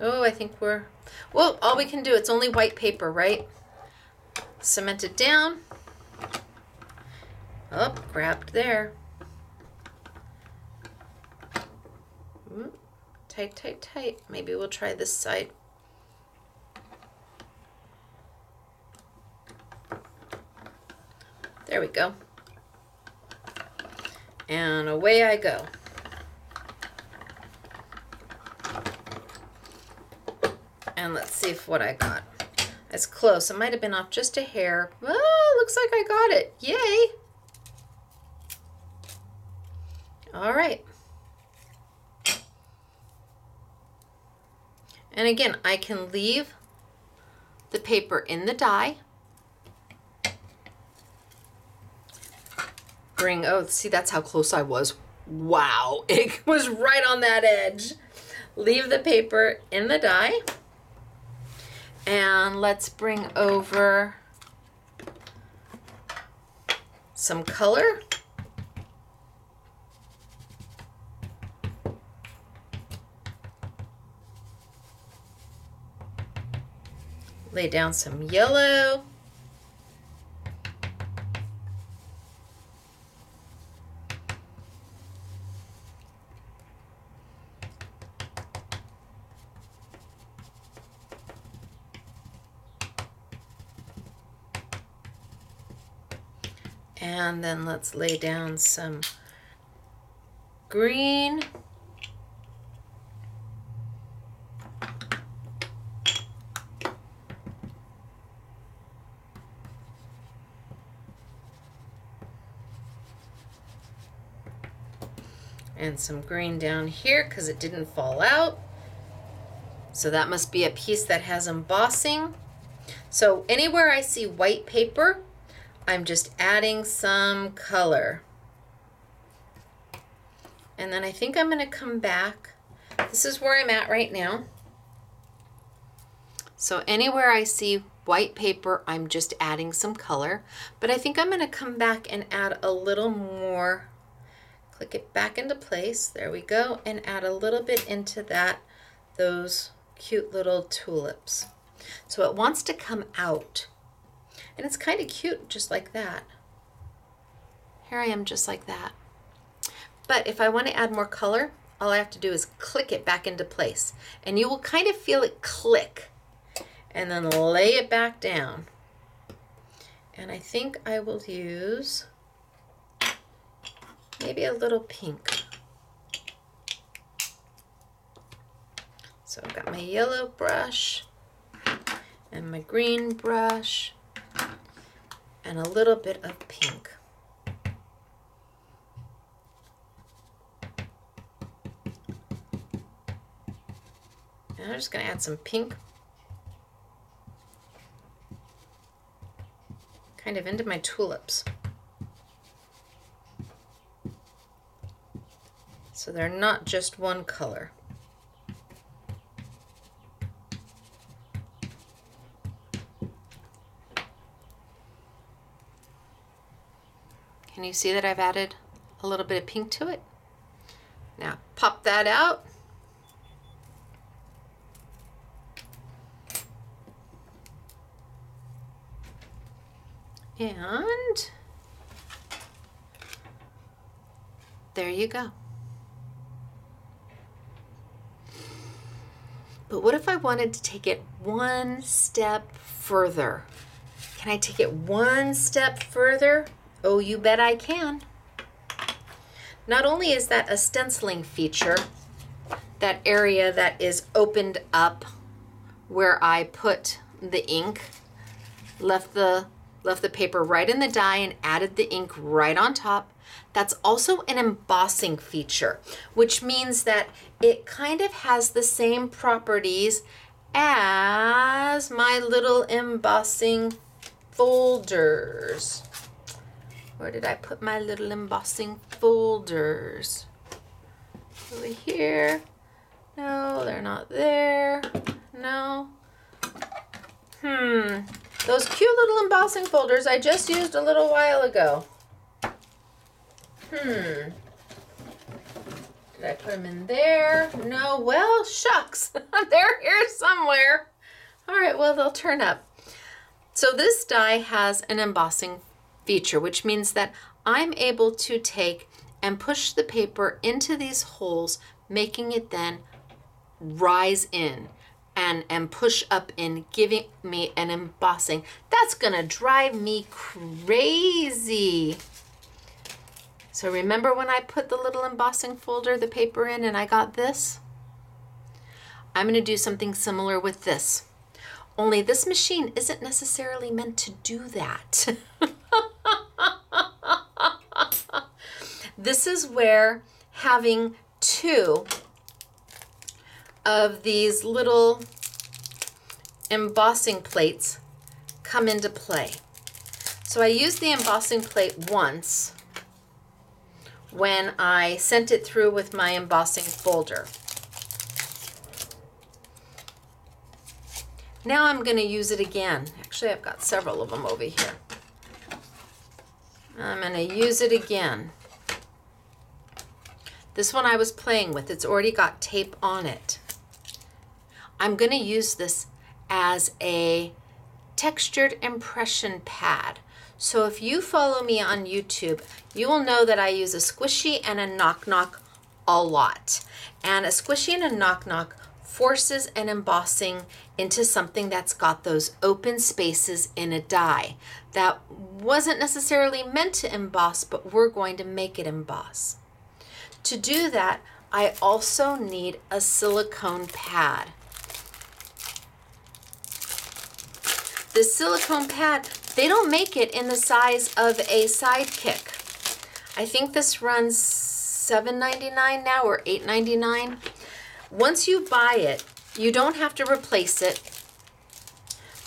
Oh, I think we're, well, all we can do, it's only white paper, right? Cement it down. Oh, grabbed there. Tight, tight, tight. Maybe we'll try this side. There we go. And away I go. And let's see if what I got. It's close. It might have been off just a hair. Oh, looks like I got it. Yay. All right. And again, I can leave the paper in the die. Oh, see, that's how close I was. Wow, it was right on that edge. Leave the paper in the die. And let's bring over some color. Lay down some yellow. And then let's lay down some green. And some green down here because it didn't fall out. So that must be a piece that has embossing. So anywhere I see white paper, I'm just adding some color. And then I think I'm going to come back. This is where I'm at right now. So anywhere I see white paper, I'm just adding some color. But I think I'm going to come back and add a little more. Click it back into place. There we go. And add a little bit into that, those cute little tulips. So it wants to come out. And it's kind of cute, just like that. Here I am, just like that. But if I want to add more color, all I have to do is click it back into place. And you will kind of feel it click. And then lay it back down. And I think I will use maybe a little pink. So I've got my yellow brush and my green brush. And a little bit of pink. And I'm just going to add some pink kind of into my tulips. So they're not just one color. Can you see that I've added a little bit of pink to it? Now pop that out. And There you go. But what if I wanted to take it one step further? Can I take it one step further? Oh, you bet I can. Not only is that a stenciling feature, that area that is opened up where I put the ink, left the paper right in the die and added the ink right on top. That's also an embossing feature, which means that it kind of has the same properties as my little embossing folders. Where did I put my little embossing folders? Over here. No, they're not there. No. Those cute little embossing folders I just used a little while ago. Did I put them in there? No, well, shucks. They're here somewhere. All right, well, they'll turn up. So this die has an embossing feature, which means that I'm able to take and push the paper into these holes, making it then rise in and push up in, giving me an embossing. That's gonna drive me crazy. So remember when I put the little embossing folder, the paper in, and I got this? I'm gonna do something similar with this. Only this machine isn't necessarily meant to do that. This is where having two of these little embossing plates come into play. So I used the embossing plate once when I sent it through with my embossing folder. Now I'm going to use it again. Actually, I've got several of them over here. I'm going to use it again. This one I was playing with. It's already got tape on it. I'm going to use this as a textured impression pad. So if you follow me on YouTube, you will know that I use a squishy and a knock-knock a lot. And a squishy and a knock-knock forces an embossing into something that's got those open spaces in a die. That wasn't necessarily meant to emboss, but we're going to make it emboss. To do that, I also need a silicone pad. This silicone pad, they don't make it in the size of a Sidekick. I think this runs $7.99 now or $8.99. Once you buy it, you don't have to replace it,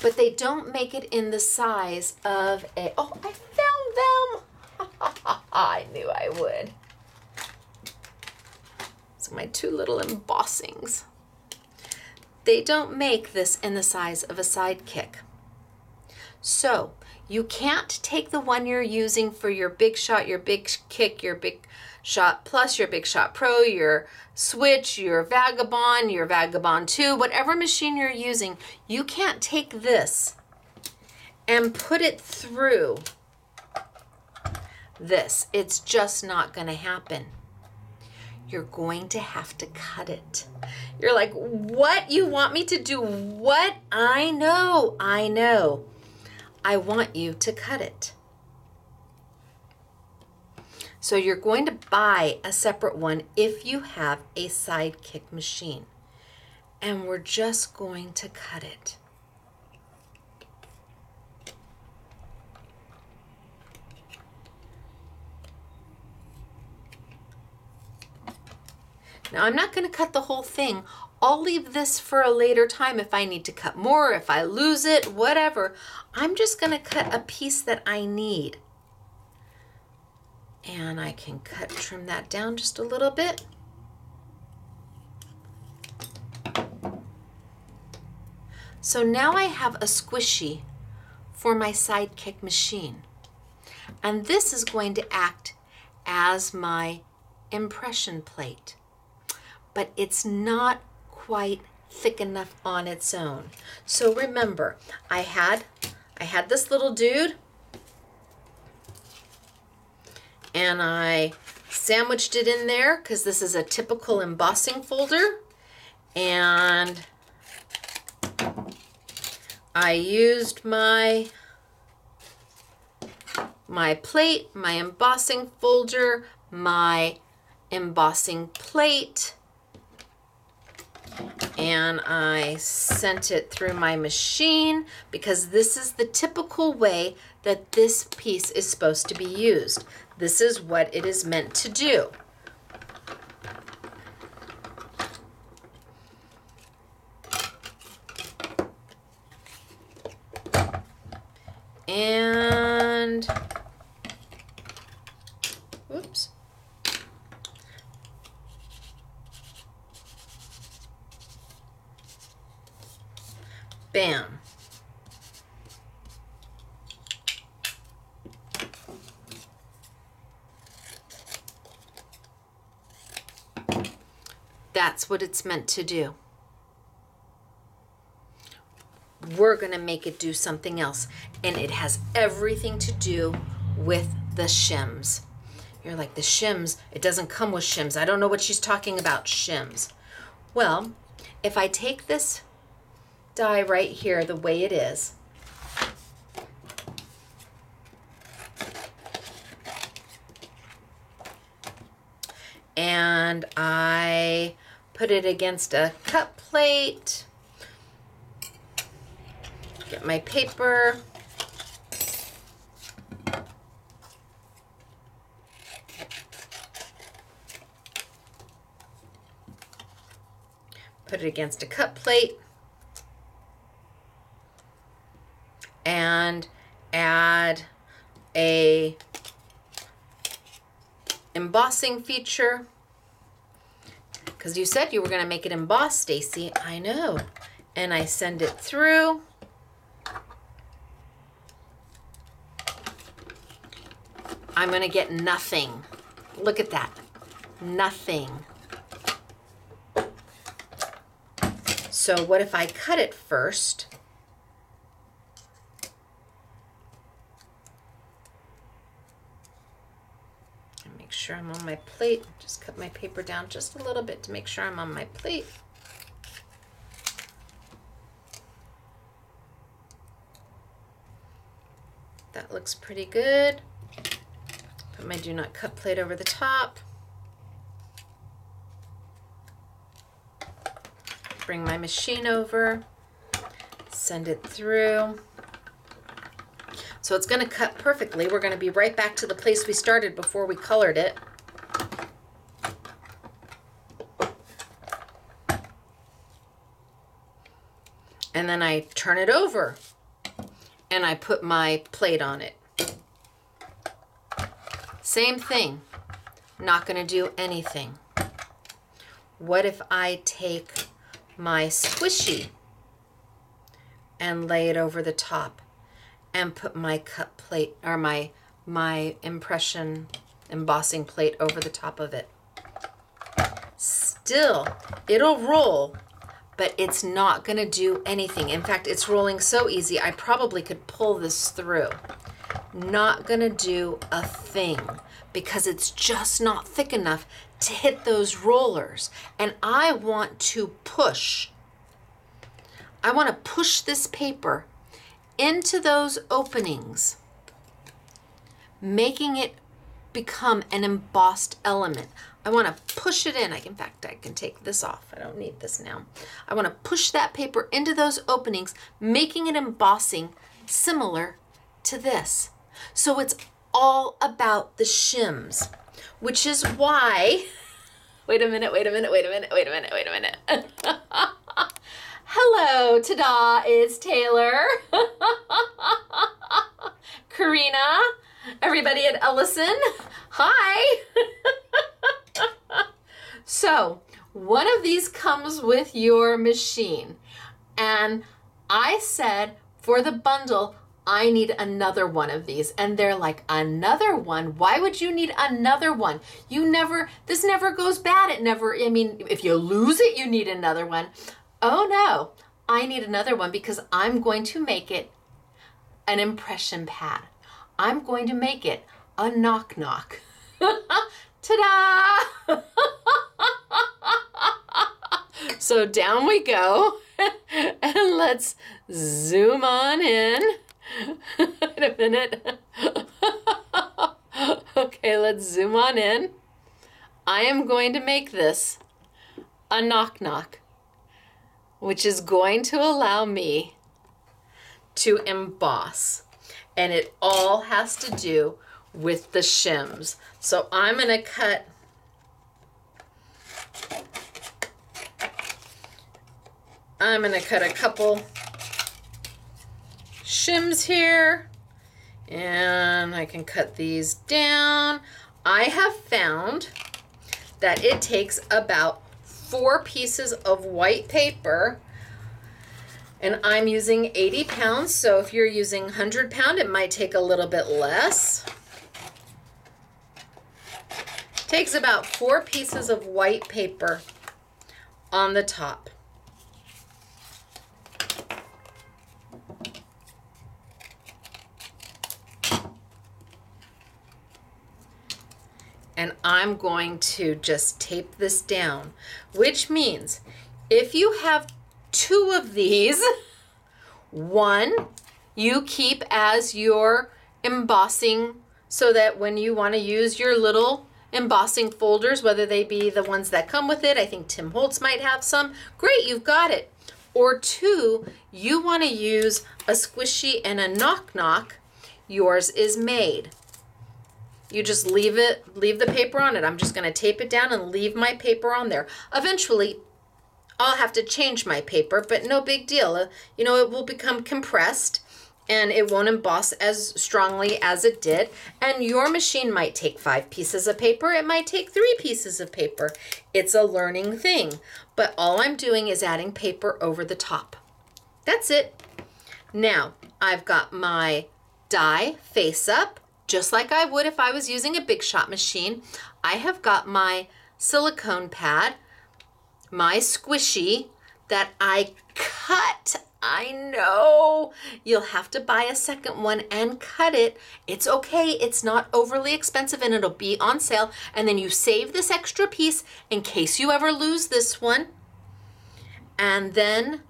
but they don't make it in the size of a, oh, I found them. I knew I would. So my two little embossings. They don't make this in the size of a Sidekick. So you can't take the one you're using for your Big Shot, your Big Kick, your Big Shot Plus, your Big Shot Pro, your Switch, your Vagabond 2, whatever machine you're using, you can't take this and put it through this. It's just not going to happen. You're going to have to cut it. You're like, what? You want me to do what? I know. I want you to cut it. So you're going to buy a separate one if you have a Sidekick machine. And we're just going to cut it. Now I'm not going to cut the whole thing. I'll leave this for a later time if I need to cut more, if I lose it, whatever. I'm just going to cut a piece that I need. And I can trim that down just a little bit. So now I have a squishy for my Sidekick machine. And this is going to act as my impression plate. But it's not quite thick enough on its own. So remember, I had this little dude, and I sandwiched it in there because this is a typical embossing folder. And I used my plate, my embossing folder, my embossing plate, and I sent it through my machine because this is the typical way that this piece is supposed to be used. This is what it is meant to do. And oops. Bam. That's what it's meant to do. We're going to make it do something else, and it has everything to do with the shims. You're like, the shims, it doesn't come with shims. I don't know what she's talking about, shims. Well, if I take this die right here the way it is, and I put it against a cut plate, get my paper, put it against a cut plate, and add a embossing feature, because you said you were going to make it emboss, Stacy. I know. And I send it through. I'm going to get nothing. Look at that. Nothing. So what if I cut it first? Make sure I'm on my plate. Just cut my paper down just a little bit to make sure I'm on my plate. That looks pretty good. Put my do not cut plate over the top. Bring my machine over, send it through. So it's going to cut perfectly. We're going to be right back to the place we started before we colored it. And then I turn it over and I put my plate on it. Same thing, not going to do anything. What if I take my squishy and lay it over the top and put my cut plate or my impression embossing plate over the top of it? Still, it'll roll, but it's not going to do anything. In fact, it's rolling so easy, I probably could pull this through. Not going to do a thing because it's just not thick enough to hit those rollers. And I want to push. I want to push this paper into those openings, making it become an embossed element. I want to push it in. In fact, I can take this off. I don't need this now. I want to push that paper into those openings, making it embossing similar to this. So it's all about the shims, which is why, wait a minute. Hello, ta-da, it's Taylor. Karina, everybody at Ellison, hi. So one of these comes with your machine. And I said for the bundle, I need another one of these. And they're like, another one? Why would you need another one? This never goes bad. I mean, if you lose it, you need another one. Oh no, I need another one because I'm going to make it an impression pad. I'm going to make it a knock-knock. Ta-da! So down we go. And let's zoom on in. Wait a minute. Okay, let's zoom on in. I am going to make this a knock-knock, which is going to allow me to emboss. And it all has to do with the shims. So I'm going to cut a couple shims here, and I can cut these down. I have found that it takes about 4 pieces of white paper, and I'm using 80 pounds, so if you're using 100 pound, it might take a little bit less. It takes about 4 pieces of white paper on the top. And I'm going to just tape this down, which means if you have 2 of these, one you keep as your embossing, so that when you want to use your little embossing folders, whether they be the ones that come with it, I think Tim Holtz might have some, great, you've got it. Or 2, you want to use a squishy and a knock-knock, yours is made. You just leave the paper on it. I'm just going to tape it down and leave my paper on there. Eventually, I'll have to change my paper, but no big deal. You know, it will become compressed and it won't emboss as strongly as it did. And your machine might take 5 pieces of paper. It might take 3 pieces of paper. It's a learning thing. But all I'm doing is adding paper over the top. That's it. Now, I've got my die face up, just like I would if I was using a Big Shot machine. I have got my silicone pad, my squishy that I cut. I know you'll have to buy a second one and cut it. It's okay. It's not overly expensive and it'll be on sale. And then you save this extra piece in case you ever lose this one. And then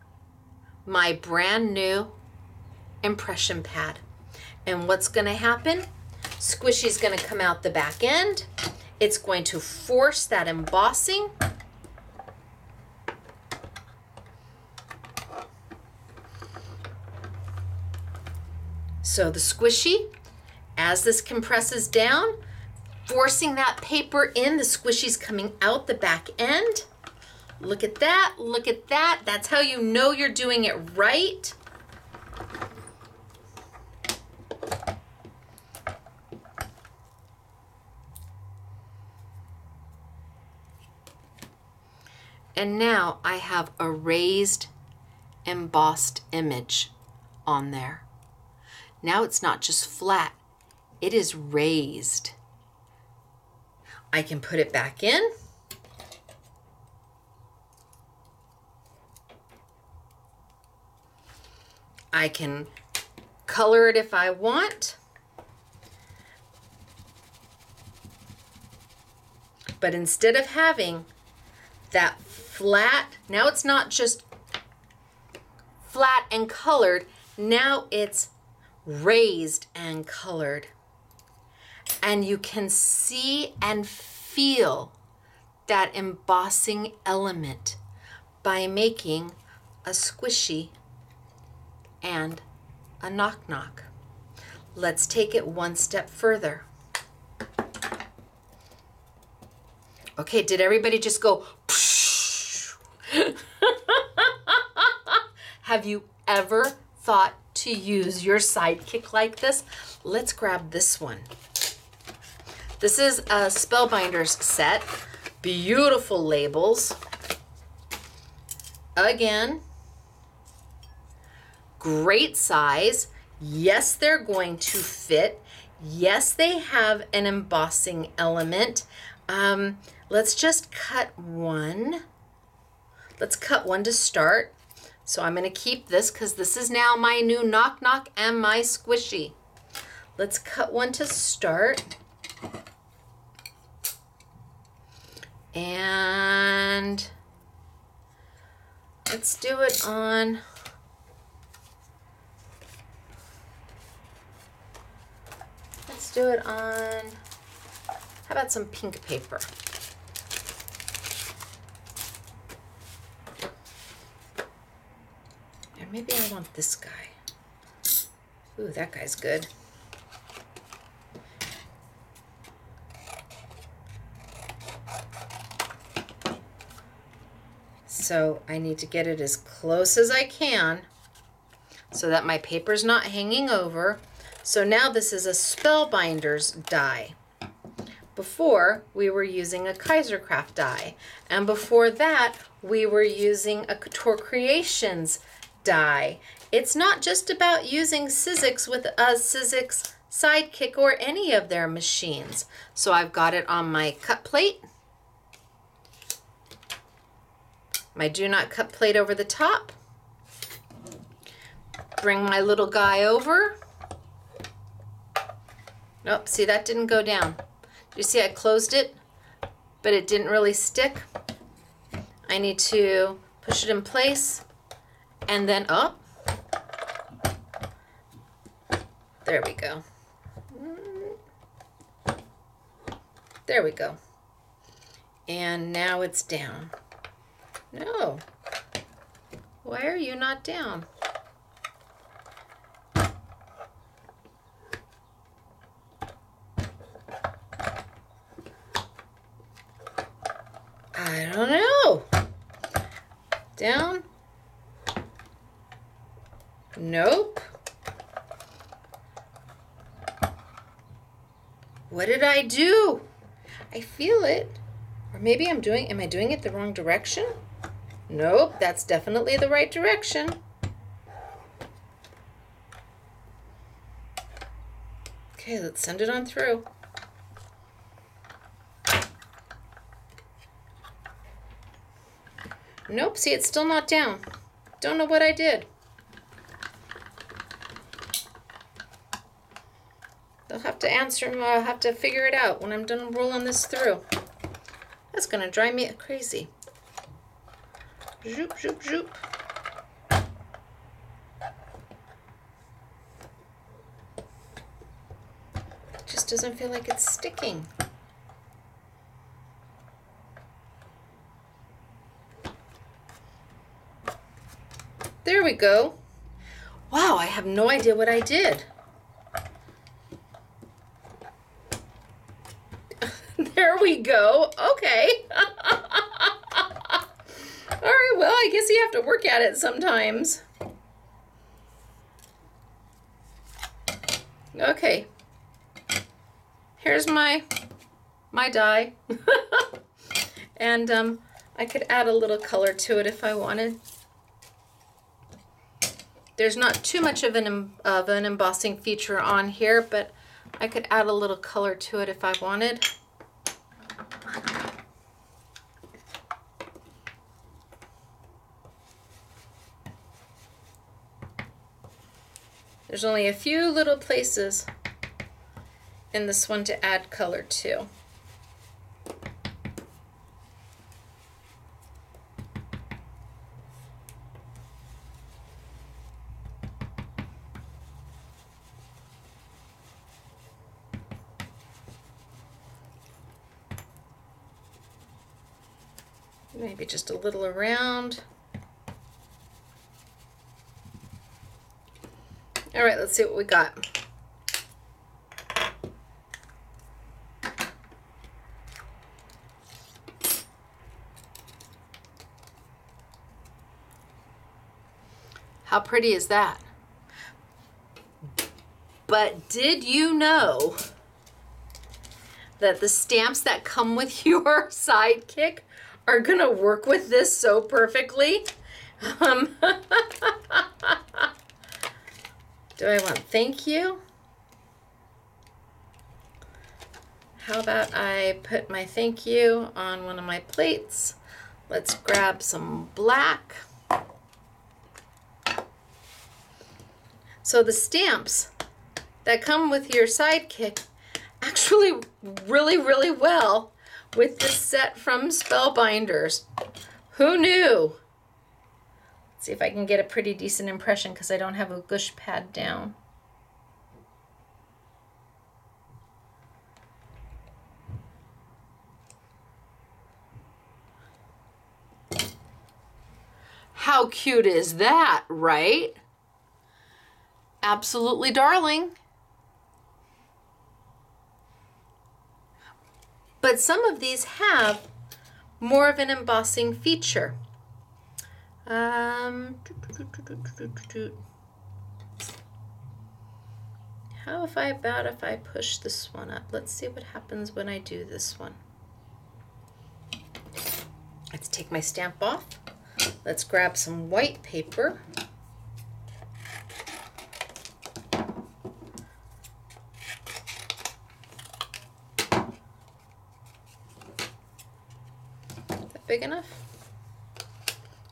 my brand new impression pad. And what's going to happen? Squishy's going to come out the back end. It's going to force that embossing. So the squishy, as this compresses down, forcing that paper in, the squishy's coming out the back end. Look at that, look at that. That's how you know you're doing it right. And now I have a raised embossed image on there. Now it's not just flat, it is raised. I can put it back in. I can color it if I want. But instead of having that flat, now it's not just flat and colored, now it's raised and colored. And you can see and feel that embossing element by making a squishy and a knock-knock. Let's take it one step further. Okay, did everybody just go Have you ever thought to use your Sidekick like this? Let's grab this one. This is a Spellbinders set. Beautiful labels. Again, great size. Yes, they're going to fit. Yes, they have an embossing element. Let's just cut one. Let's cut one to start. So I'm going to keep this because this is now my new knock-knock and my squishy. Let's cut one to start. And let's do it on, how about some pink paper? Or maybe I want this guy. Ooh, that guy's good. So I need to get it as close as I can so that my paper's not hanging over. So now this is a Spellbinders die. Before, we were using a Kaisercraft die. And before that, we were using a Couture Creations die. It's not just about using Sizzix with a Sizzix Sidekick or any of their machines. So I've got it on my cut plate. My do not cut plate over the top. Bring my little guy over. Nope, see, that didn't go down. You see I closed it, but it didn't really stick. I need to push it in place and then up. There we go. There we go. And now it's down. No. Why are you not down? I don't know. Down? Nope. What did I do? I feel it. Or maybe am I doing it the wrong direction? Nope, that's definitely the right direction. Okay, let's send it on through. Nope, see, it's still not down. Don't know what I did. They'll have to answer, I'll have to figure it out when I'm done rolling this through. That's gonna drive me crazy. Zoop, zoop, zoop. Just doesn't feel like it's sticking. There we go. Wow, I have no idea what I did. There we go. Okay. All right, well, I guess you have to work at it sometimes. Okay. Here's my die. And I could add a little color to it if I wanted. There's not too much of an embossing feature on here, but I could add a little color to it if I wanted. There's only a few little places in this one to add color to. Maybe just a little around. All right, let's see what we got. How pretty is that? But did you know that the stamps that come with your Sidekick are gonna work with this so perfectly? Do I want thank you? How about I put my thank you on one of my plates? Let's grab some black. So the stamps that come with your Sidekick actually really, really well with this set from Spellbinders. Who knew? Let's see if I can get a pretty decent impression because I don't have a gush pad down. How cute is that, right? Absolutely darling. But some of these have more of an embossing feature. How about if I push this one up? Let's see what happens when I do this one. Let's take my stamp off. Let's grab some white paper. Is that big enough?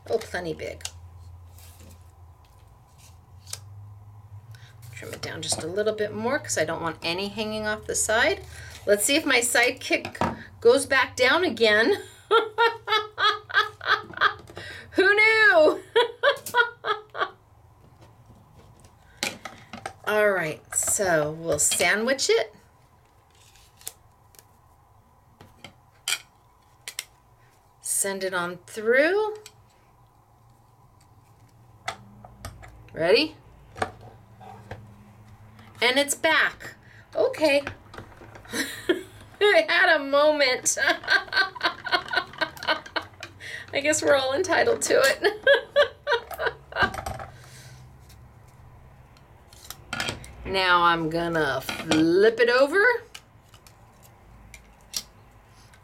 Oh, plenty big. Trim it down just a little bit more because I don't want any hanging off the side. Let's see if my Sidekick goes back down again. Who knew? All right, so we'll sandwich it. Send it on through. Ready? And it's back. Okay. I had a moment. I guess we're all entitled to it. Now I'm gonna flip it over.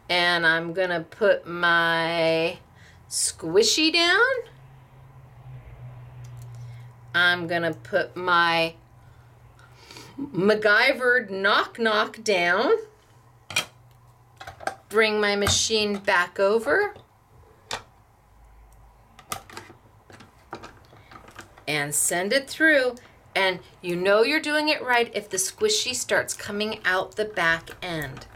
And I'm gonna put my squishy down. I'm gonna put my MacGyvered knock down. Bring my machine back over. And send it through. And you know you're doing it right if the squishy starts coming out the back end.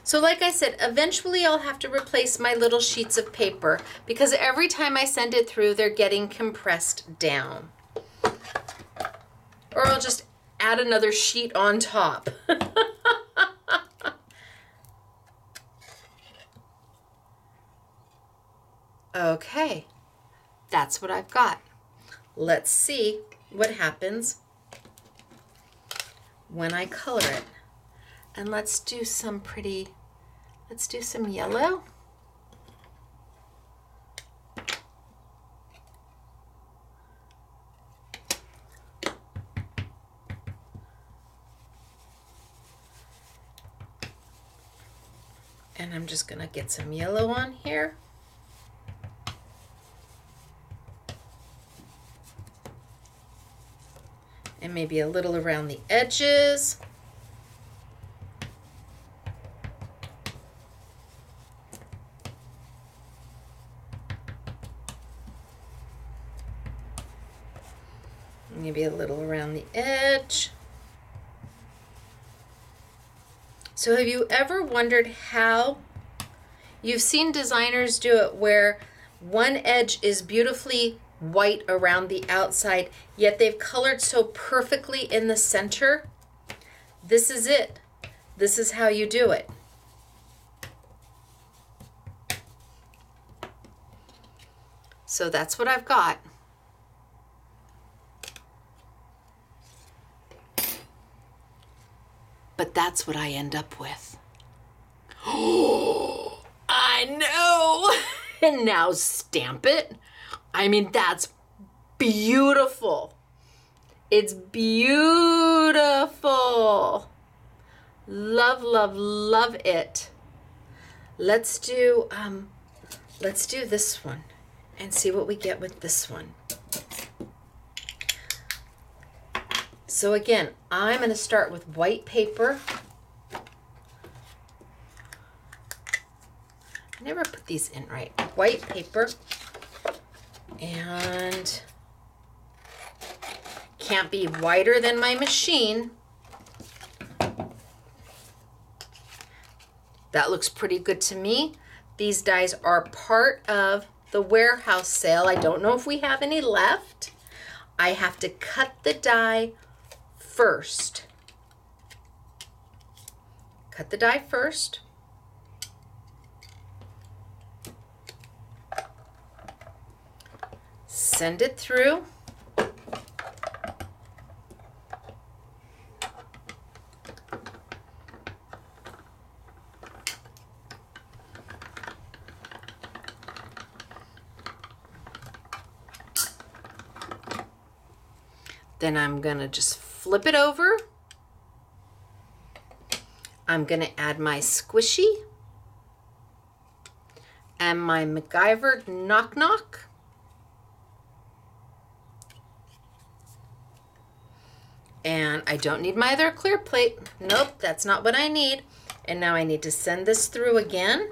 So like I said, eventually I'll have to replace my little sheets of paper because every time I send it through, they're getting compressed down. Or I'll just add another sheet on top. Okay, that's what I've got. Let's see what happens when I color it. And let's do some yellow. And I'm just gonna get some yellow on here. And maybe a little around the edges. Maybe a little around the edge. So have you ever wondered how you've seen designers do it where one edge is beautifully white around the outside, yet they've colored so perfectly in the center? This is it. This is how you do it. So that's what I've got. But that's what I end up with. Oh, I know. And now stamp it. I mean, that's beautiful. It's beautiful. Love, love, love it. Let's do this one and see what we get with this one. So again, I'm going to start with white paper. I never put these in right. White paper. And can't be wider than my machine. That looks pretty good to me. These dies are part of the warehouse sale. I don't know if we have any left. I have to cut the die first. Cut the die first. Send it through. Then I'm gonna just flip it over. I'm gonna add my squishy and my MacGyver knock knock. And I don't need my other clear plate. Nope, that's not what I need. And now I need to send this through again.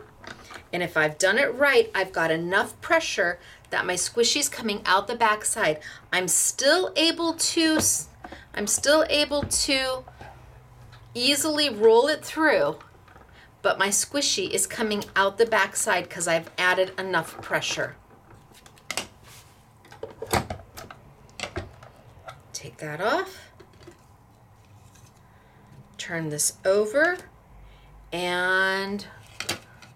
And if I've done it right, I've got enough pressure that my squishy's coming out the back side. I'm still able to easily roll it through, but my squishy is coming out the back side because I've added enough pressure. Take that off. Turn this over, and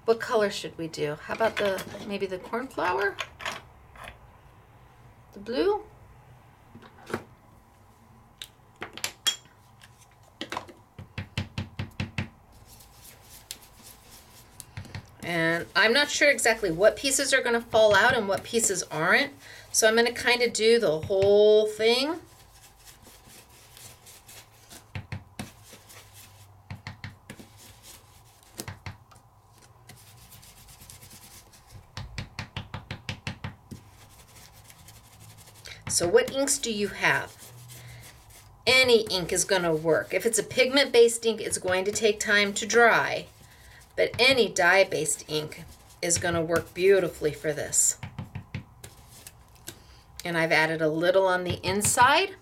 what color should we do? How about maybe the cornflower? The blue? And I'm not sure exactly what pieces are going to fall out and what pieces aren't, so I'm going to kind of do the whole thing. So what inks do you have? Any ink is going to work. If it's a pigment-based ink, it's going to take time to dry. But any dye-based ink is going to work beautifully for this. And I've added a little on the inside.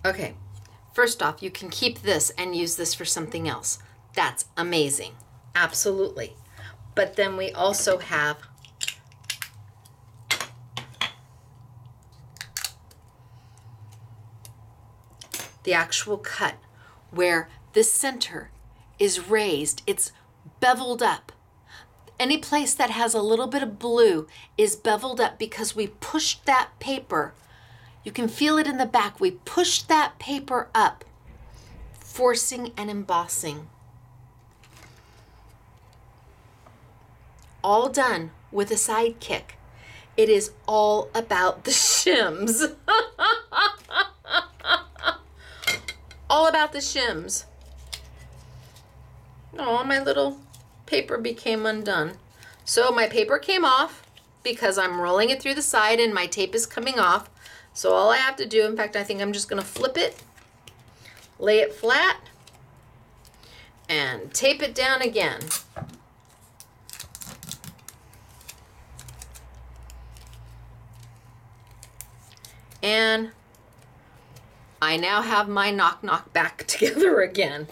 Okay. First off, you can keep this and use this for something else. That's amazing. Absolutely. But then we also have the actual cut where the center is raised. It's beveled up. Any place that has a little bit of blue is beveled up because we pushed that paper. You can feel it in the back. We pushed that paper up, forcing and embossing. All done with a Sidekick. It is all about the shims. All about the shims. Oh, my little paper became undone. So my paper came off because I'm rolling it through the side and my tape is coming off. So all I have to do, in fact, I think I'm just gonna flip it, lay it flat, and tape it down again. And I now have my knock knock back together again.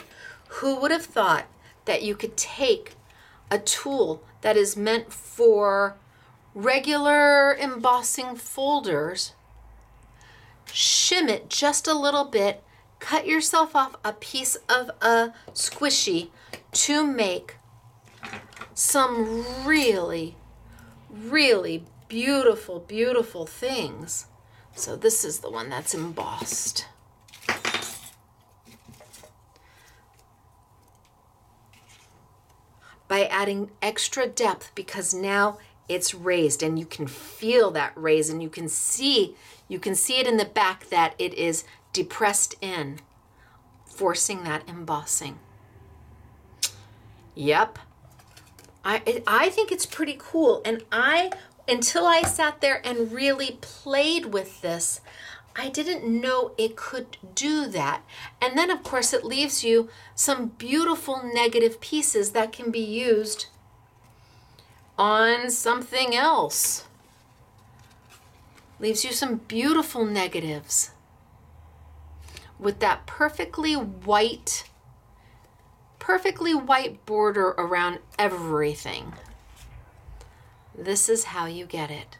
Who would have thought that you could take a tool that is meant for regular embossing folders, shim it just a little bit, cut yourself off a piece of a squishy to make some really, really beautiful, beautiful things. So this is the one that's embossed. By adding extra depth, because now it's raised and you can feel that raise, and you can see it in the back that it is depressed in, forcing that embossing. Yep. I think it's pretty cool. And until I sat there and really played with this, I didn't know it could do that. And then of course it leaves you some beautiful negative pieces that can be used on something else. Leaves you some beautiful negatives with that perfectly white border around everything. This is how you get it.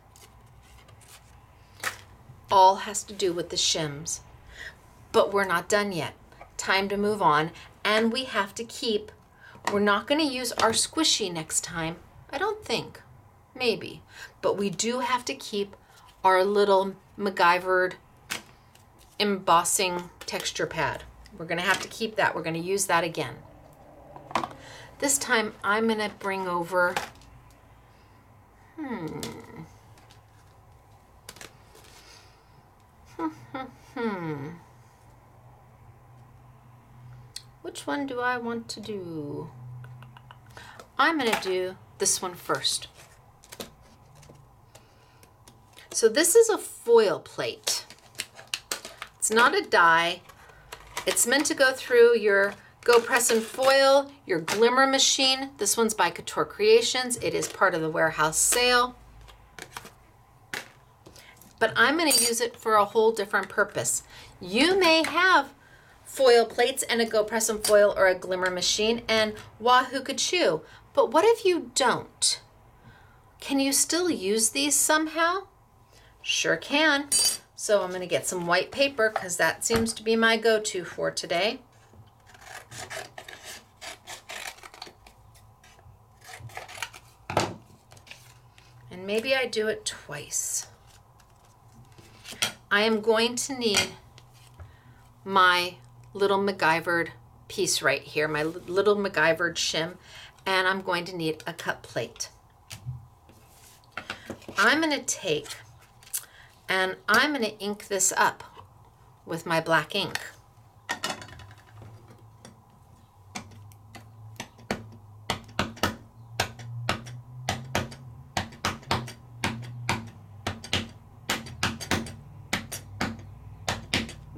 All has to do with the shims. But we're not done yet. Time to move on. And we have to keep, we're not going to use our squishy next time. I don't think. Maybe. But we do have to keep our little MacGyvered embossing texture pad. We're going to have to keep that. We're going to use that again. This time I'm going to bring over, Which one do I want to do? I'm going to do this one first. So this is a foil plate. It's not a die. It's meant to go through your Go Press and Foil, your Glimmer machine. This one's by Couture Creations. It is part of the warehouse sale. But I'm going to use it for a whole different purpose. You may have foil plates and a Go Press and Foil or a Glimmer machine, and wahoo ka-choo. But what if you don't? Can you still use these somehow? Sure can. So I'm going to get some white paper because that seems to be my go-to for today. And maybe I do it twice. I am going to need my little MacGyvered piece right here, my little MacGyvered shim, and I'm going to need a cut plate. I'm going to take and I'm going to ink this up with my black ink.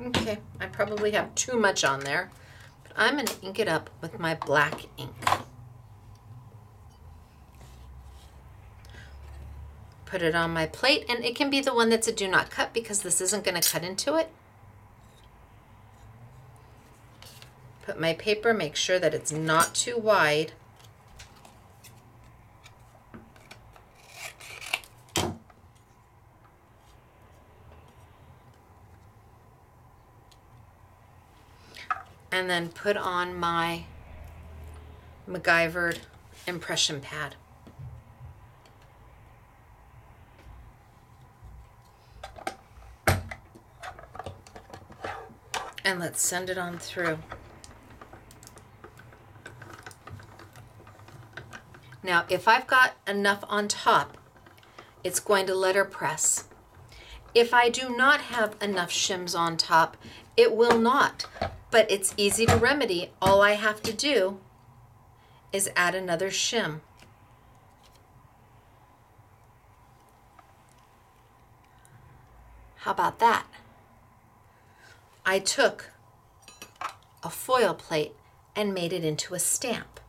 Okay, I probably have too much on there, but I'm going to ink it up with my black ink. Put it on my plate, and it can be the one that's a do not cut because this isn't going to cut into it. Put my paper, make sure that it's not too wide. And then put on my MacGyvered impression pad. And let's send it on through. Now, if I've got enough on top, it's going to letterpress. If I do not have enough shims on top, it will not. But it's easy to remedy. All I have to do is add another shim. How about that? I took a foil plate and made it into a stamp.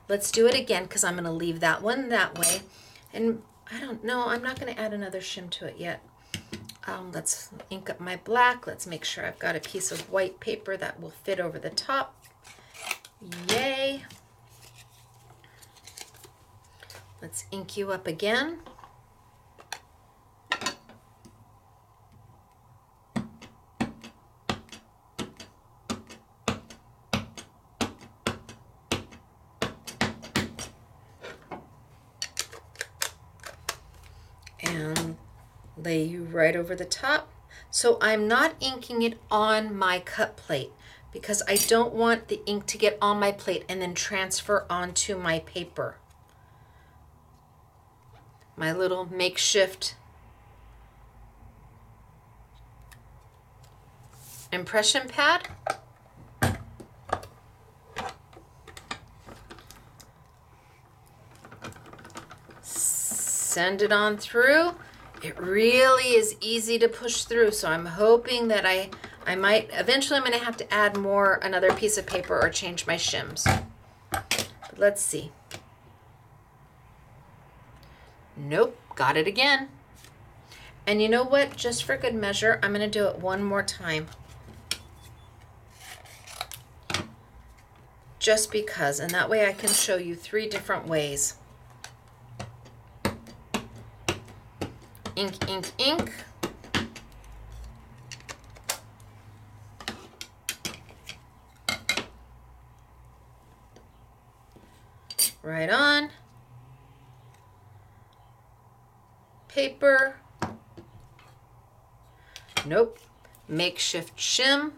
Let's do it again because I'm going to leave that one that way. And I don't know, I'm not going to add another shim to it yet. Let's ink up my black. Let's make sure I've got a piece of white paper that will fit over the top. Yay. Let's ink you up again. And lay you right over the top. So I'm not inking it on my cut plate because I don't want the ink to get on my plate and then transfer onto my paper. My little makeshift impression pad. Send it on through. It really is easy to push through, so I'm hoping that I might, eventually I'm going to have to add another piece of paper or change my shims. But let's see. Nope, got it again. And you know what? Just for good measure, I'm going to do it one more time. Just because, and that way I can show you 3 different ways. Ink, ink, ink. Right on. Paper. Nope. Makeshift shim.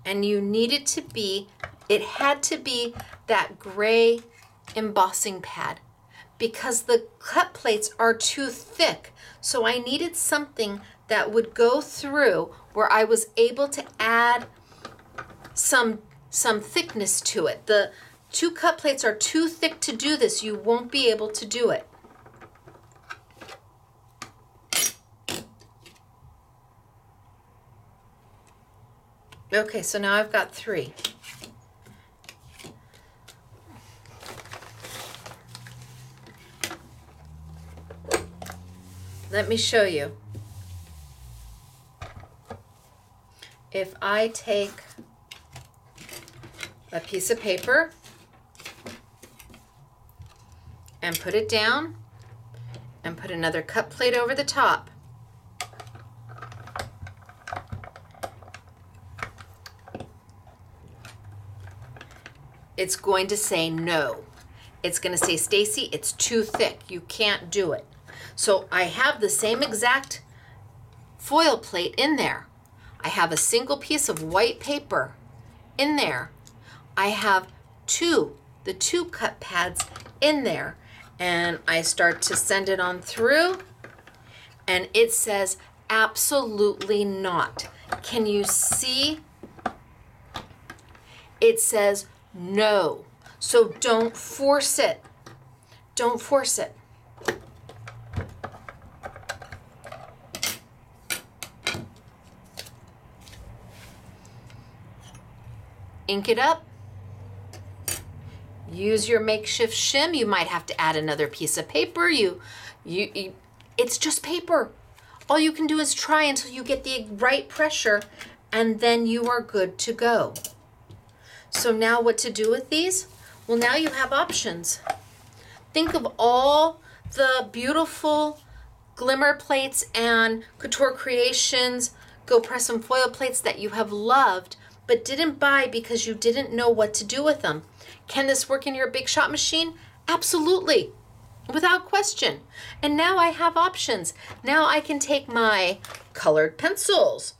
And you need it to be, it had to be that gray embossing pad because the cut plates are too thick. So I needed something that would go through where I was able to add some thickness to it. The 2 cut plates are too thick to do this. You won't be able to do it. Okay, so now I've got 3. Let me show you. If I take a piece of paper and put it down and put another cut plate over the top, it's going to say no. It's going to say, Stacy, it's too thick. You can't do it. So I have the same exact foil plate in there. I have a single piece of white paper in there. I have the two cut pads in there. And I start to send it on through. And it says, absolutely not. Can you see? It says, no. So don't force it. Don't force it. Ink it up. Use your makeshift shim. You might have to add another piece of paper. It's just paper. All you can do is try until you get the right pressure, and then you are good to go. So now what to do with these? Well, now you have options. Think of all the beautiful glimmer plates and Couture Creations Go Press and foil plates that you have loved but didn't buy because you didn't know what to do with them. Can this work in your Big Shot machine? Absolutely, without question. And now I have options. Now I can take my colored pencils.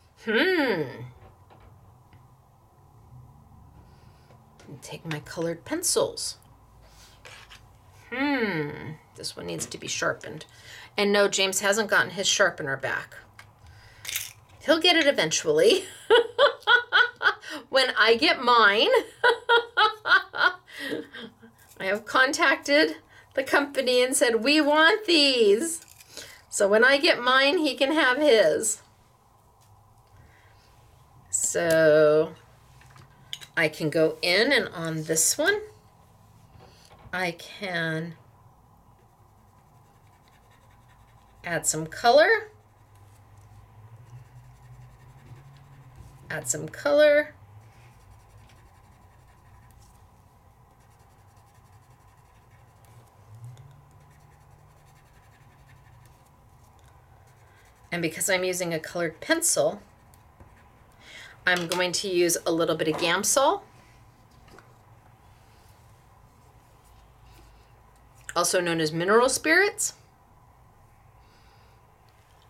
Take my colored pencils. This one needs to be sharpened. And no, James hasn't gotten his sharpener back. He'll get it eventually. When I get mine. I have contacted the company and said, we want these. So when I get mine, he can have his. So I can go in, and on this one, I can add some color. Add some color. And because I'm using a colored pencil, I'm going to use a little bit of Gamsol, also known as mineral spirits.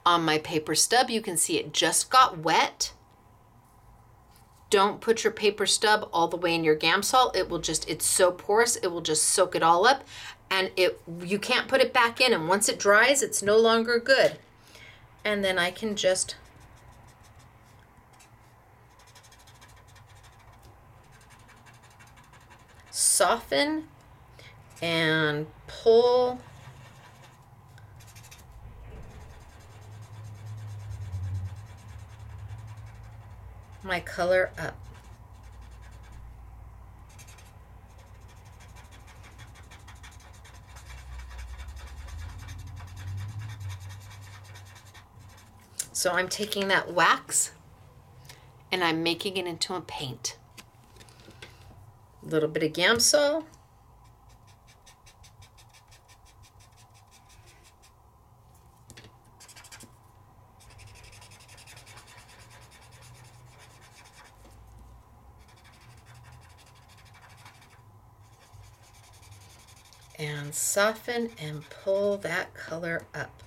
On my paper stub, you can see it just got wet. Don't put your paper stub all the way in your Gamsol. It will just, it's so porous, it will just soak it all up, and you can't put it back in, and once it dries, it's no longer good. And then I can just soften and pull my color up. So I'm taking that wax and I'm making it into a paint. A little bit of Gamsol. And soften and pull that color up.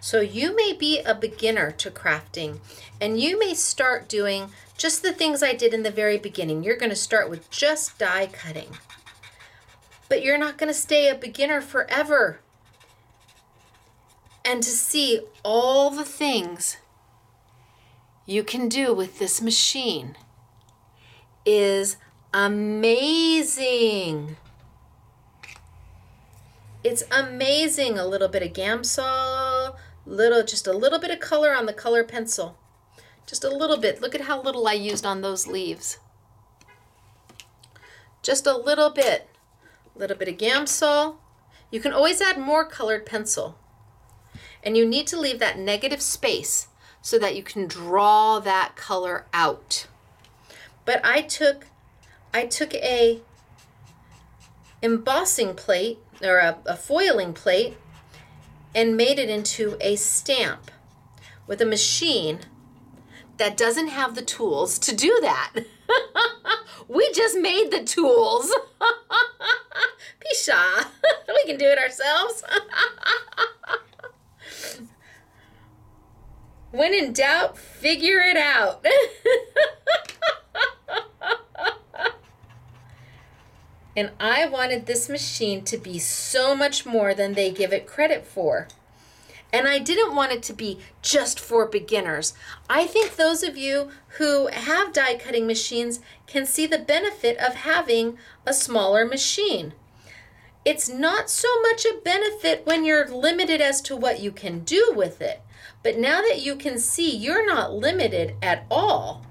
So you may be a beginner to crafting, and you may start doing just the things I did in the very beginning. You're going to start with just die cutting. But you're not going to stay a beginner forever. And to see all the things you can do with this machine is amazing. It's amazing. A little bit of Gamsol, just a little bit of color on the color pencil. Just a little bit. Look at how little I used on those leaves. Just a little bit. A little bit of Gamsol. You can always add more colored pencil. And you need to leave that negative space so that you can draw that color out. But I took a embossing plate, or a foiling plate, and made it into a stamp with a machine that doesn't have the tools to do that. We just made the tools. Pisha, we can do it ourselves. When in doubt, figure it out. And I wanted this machine to be so much more than they give it credit for. And I didn't want it to be just for beginners. I think those of you who have die cutting machines can see the benefit of having a smaller machine. It's not so much a benefit when you're limited as to what you can do with it. But now that you can see you're not limited at all,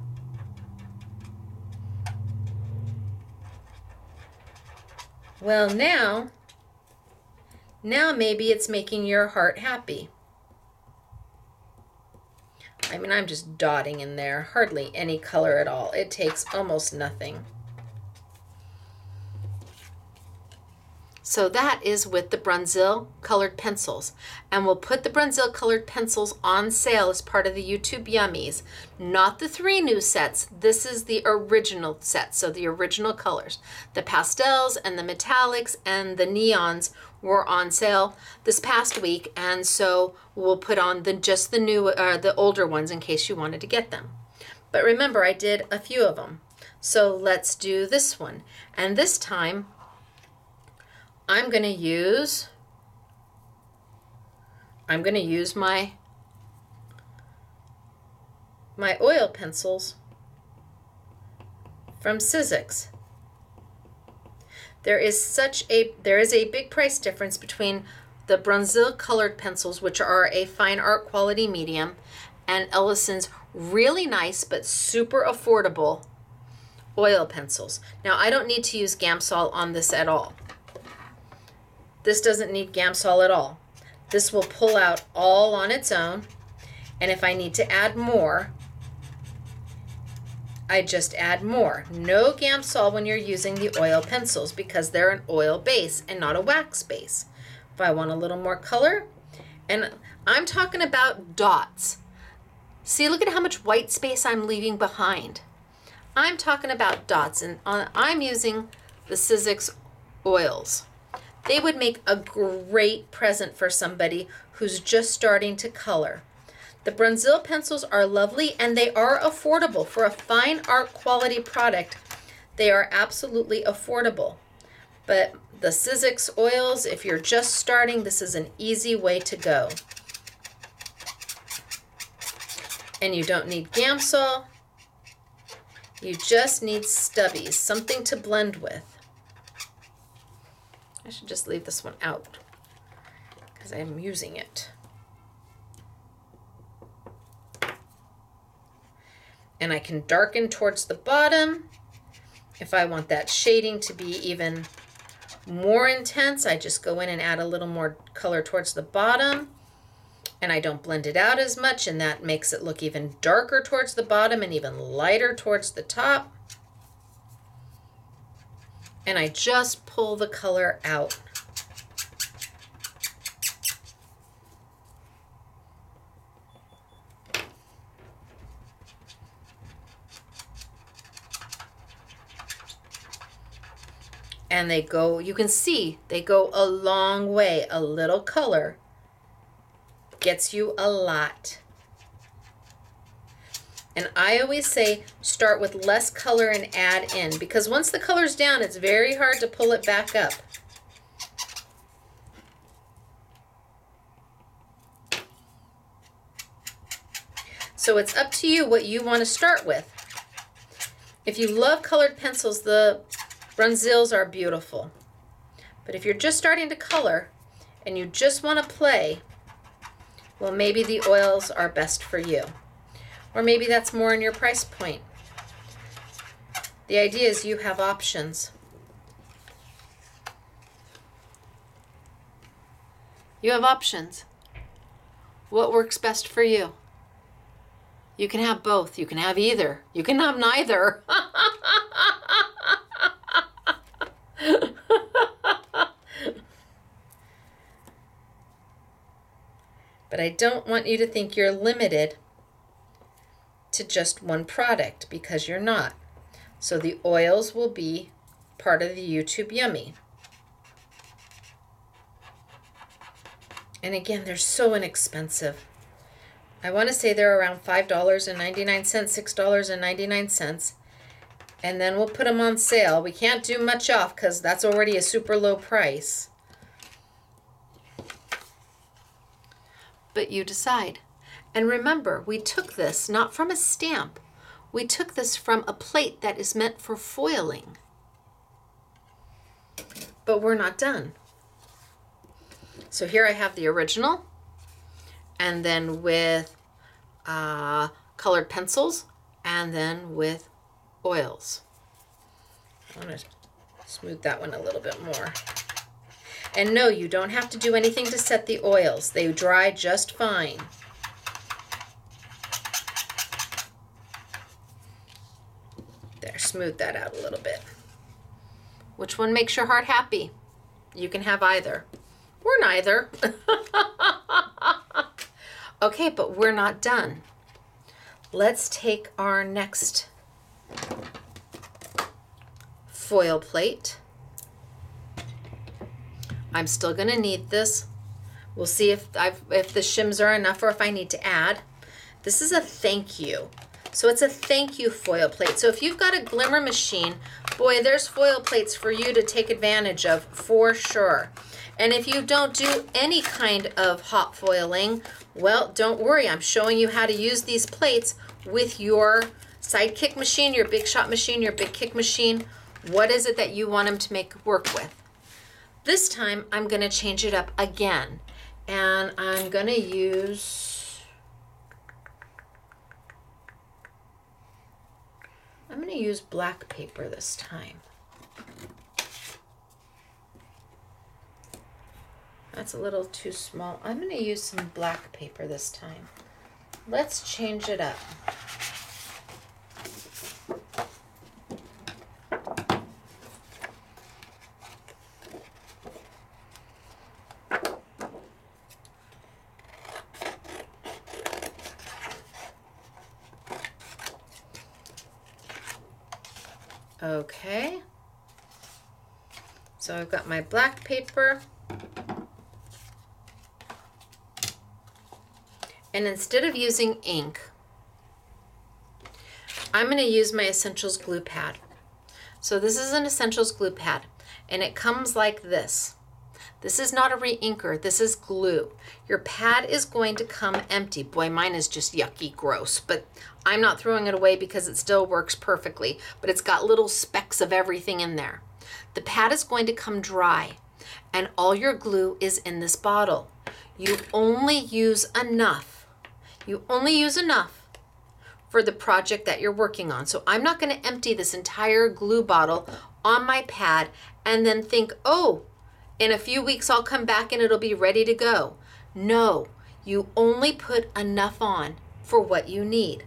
well, now maybe it's making your heart happy. I mean, I'm just dotting in there, hardly any color at all. It takes almost nothing. So that is with the Bronzil colored pencils. And we'll put the Bronzil colored pencils on sale as part of the YouTube Yummies. Not the 3 new sets. This is the original set, so the original colors. The pastels and the metallics and the neons were on sale this past week, and so we'll put on just the new, the older ones in case you wanted to get them. But remember, I did a few of them. So let's do this one. And this time, I'm going to use my oil pencils from Sizzix. There is a big price difference between the Bronzil colored pencils, which are a fine art quality medium, and Ellison's really nice but super affordable oil pencils. Now, I don't need to use Gamsol on this at all. This doesn't need Gamsol at all. This will pull out all on its own, and if I need to add more, I just add more. No Gamsol when you're using the oil pencils because they're an oil base and not a wax base. If I want a little more color, and I'm talking about dots. See, look at how much white space I'm leaving behind. I'm talking about dots, and I'm using the Sizzix oils. They would make a great present for somebody who's just starting to color. The Bronzil pencils are lovely and they are affordable. For a fine art quality product, they are absolutely affordable. But the Sizzix oils, if you're just starting, this is an easy way to go. And you don't need Gamsol. You just need stubbies, something to blend with. I should just leave this one out because I'm using it. And I can darken towards the bottom. If I want that shading to be even more intense, I just go in and add a little more color towards the bottom. And I don't blend it out as much, and that makes it look even darker towards the bottom and even lighter towards the top. And I just pull the color out. And they go, you can see, they go a long way. A little color gets you a lot. And I always say start with less color and add in, because once the color's down, it's very hard to pull it back up. So it's up to you what you want to start with. If you love colored pencils, the Bronzils are beautiful. But if you're just starting to color and you just want to play, well, maybe the oils are best for you. Or maybe that's more in your price point. The idea is you have options. You have options. What works best for you? You can have both. You can have either. You can have neither. But I don't want you to think you're limited to just one product, because you're not. So the oils will be part of the YouTube Yummy. And again, they're so inexpensive. I want to say they're around $5.99, $6.99. And then we'll put them on sale. We can't do much off because that's already a super low price. But you decide. And remember, we took this not from a stamp. We took this from a plate that is meant for foiling. But we're not done. So here I have the original, and then with colored pencils, and then with oils. I want to smooth that one a little bit more. And no, you don't have to do anything to set the oils. They dry just fine. There, smooth that out a little bit. Which one makes your heart happy? You can have either. Or neither. Okay, but we're not done. Let's take our next foil plate. I'm still going to need this. We'll see if the shims are enough or if I need to add. This is a thank you. So it's a thank you foil plate. So if you've got a glimmer machine, boy, there's foil plates for you to take advantage of for sure. And if you don't do any kind of hot foiling, well, don't worry. I'm showing you how to use these plates with your Sidekick machine, your Big Shot machine, your Big Kick machine. What is it that you want them to make work with? This time, I'm going to change it up again. And I'm going to use black paper this time. That's a little too small. I'm going to use some black paper this time. Let's change it up. Okay. So I've got my black paper. And instead of using ink, I'm going to use my Essentials glue pad. So this is an Essentials glue pad, and it comes like this. This is not a re-inker, this is glue. Your pad is going to come empty. Boy, mine is just yucky gross, but I'm not throwing it away because it still works perfectly, but it's got little specks of everything in there. The pad is going to come dry, and all your glue is in this bottle. You only use enough. You only use enough for the project that you're working on. So I'm not going to empty this entire glue bottle on my pad and then think, oh, in a few weeks I'll come back and it'll be ready to go. No, You only put enough on for what you need.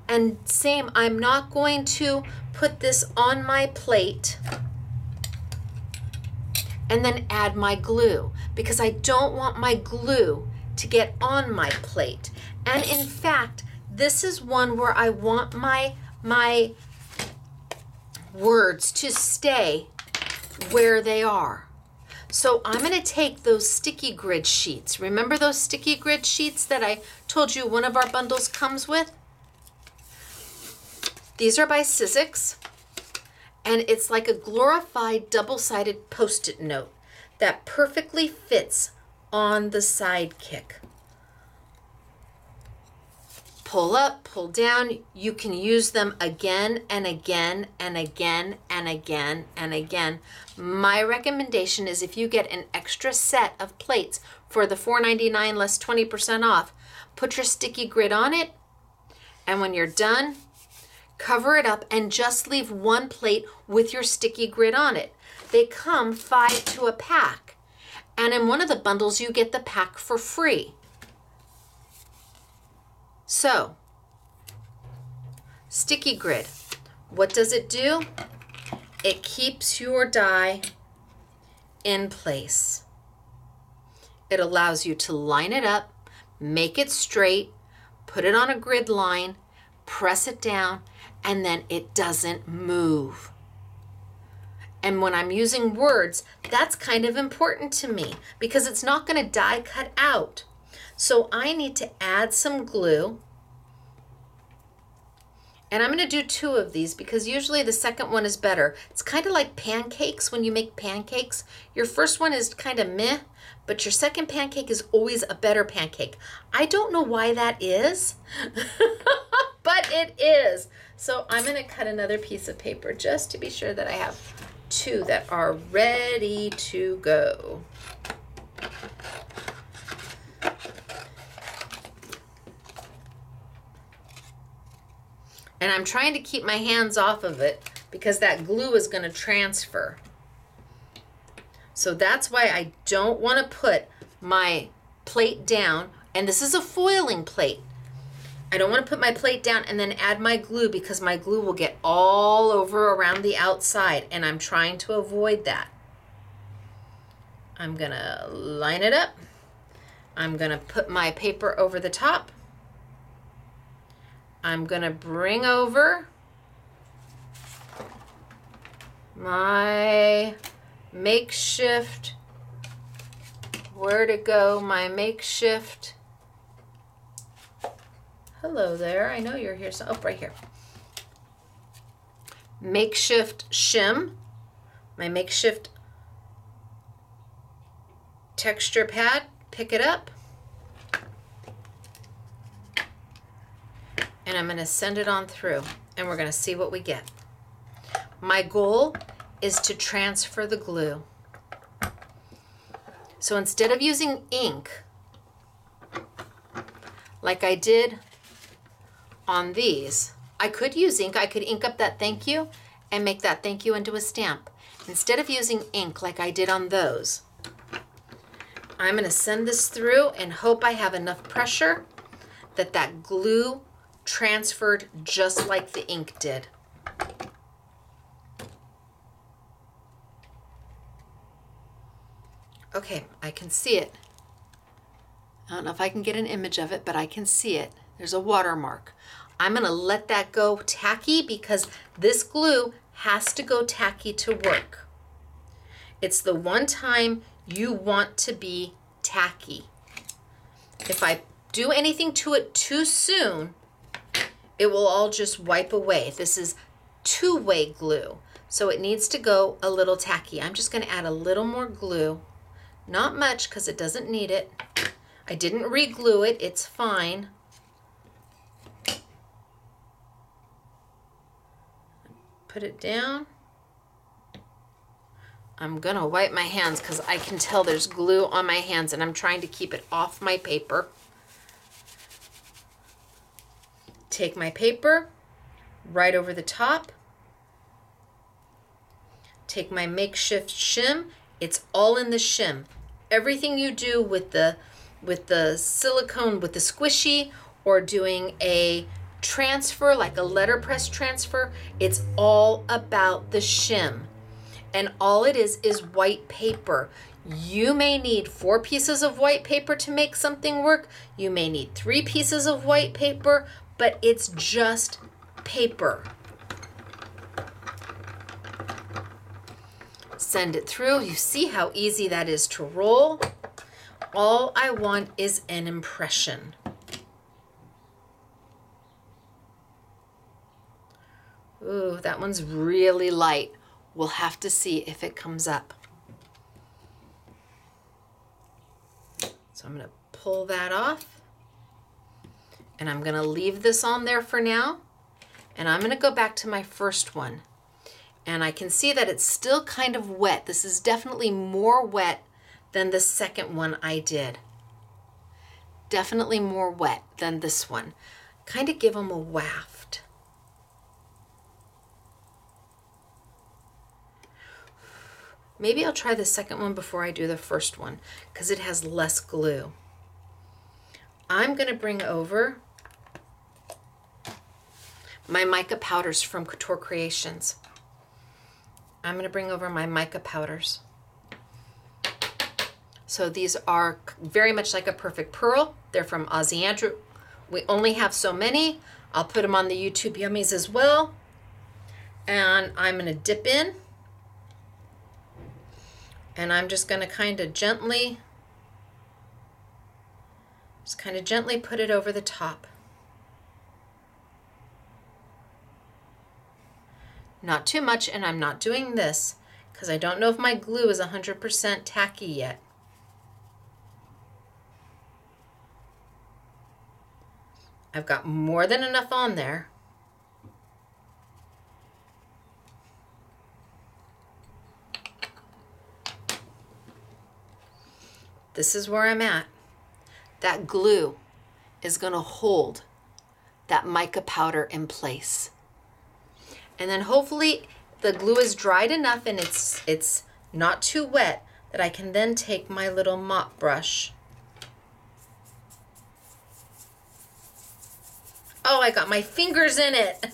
And same, I'm not going to put this on my plate and then add my glue, because I don't want my glue to get on my plate. And in fact, this is one where I want my words to stay where they are. So I'm going to take those sticky grid sheets. Remember those sticky grid sheets that I told you one of our bundles comes with? These are by Sizzix, and it's like a glorified double-sided Post-it note that perfectly fits on the Sidekick. Pull up, pull down. You can use them again and again and again and again and again. My recommendation is if you get an extra set of plates for the $4.99 less 20% off, put your sticky grid on it, and when you're done, cover it up and just leave one plate with your sticky grid on it. They come 5 to a pack, and in one of the bundles you get the pack for free. So, sticky grid, what does it do? It keeps your die in place. It allows you to line it up, make it straight, put it on a grid line, press it down, and then it doesn't move. And when I'm using words, that's kind of important to me because it's not going to die cut out. So I need to add some glue. And I'm going to do 2 of these because usually the second one is better. It's kind of like pancakes when you make pancakes. Your first one is kind of meh, but your second pancake is always a better pancake. I don't know why that is, but it is. So I'm going to cut another piece of paper just to be sure that I have 2 that are ready to go. And I'm trying to keep my hands off of it because that glue is going to transfer. So that's why I don't want to put my plate down. And this is a foiling plate. I don't want to put my plate down and then add my glue because my glue will get all over around the outside, and I'm trying to avoid that. I'm going to line it up. I'm going to put my paper over the top. I'm going to bring over my makeshift, where'd it go? My makeshift, hello there, I know you're here, so, oh, right here. Makeshift shim, my makeshift texture pad, pick it up. And I'm going to send it on through, and we're going to see what we get. My goal is to transfer the glue. So instead of using ink, like I did on these, I could use ink. I could ink up that thank you and make that thank you into a stamp. Instead of using ink like I did on those, I'm going to send this through and hope I have enough pressure that that glue transferred just like the ink did. Okay, I can see it. I don't know if I can get an image of it, but I can see it. There's a watermark. I'm going to let that go tacky because this glue has to go tacky to work. It's the one time you want to be tacky. If I do anything to it too soon, it will all just wipe away. This is two-way glue, so it needs to go a little tacky. I'm just going to add a little more glue. Not much because it doesn't need it. I didn't re-glue it. It's fine. Put it down. I'm going to wipe my hands because I can tell there's glue on my hands and I'm trying to keep it off my paper. Take my paper right over the top. Take my makeshift shim. It's all in the shim. Everything you do with the with the silicone, with the squishy, or doing a transfer, like a letterpress transfer. It's all about the shim. And all it is white paper. You may need 4 pieces of white paper to make something work. You may need 3 pieces of white paper, but it's just paper. Send it through. You see how easy that is to roll. All I want is an impression. Ooh, that one's really light. We'll have to see if it comes up. So I'm going to pull that off. And I'm going to leave this on there for now. And I'm going to go back to my first one. And I can see that it's still kind of wet. This is definitely more wet than the second one I did. Definitely more wet than this one. Kind of give them a waft. Maybe I'll try the second one before I do the first one because it has less glue. I'm going to bring over my mica powders from Couture Creations. I'm going to bring over my mica powders. So these are very much like a perfect pearl. They're from Ozzy Andrew. We only have so many. I'll put them on the YouTube Yummies as well. And I'm going to dip in. And I'm just going to kind of gently put it over the top. Not too much, and I'm not doing this because I don't know if my glue is 100% tacky yet. I've got more than enough on there. This is where I'm at. That glue is going to hold that mica powder in place. And then hopefully the glue is dried enough and it's not too wet that I can then take my little mop brush. Oh, I got my fingers in it.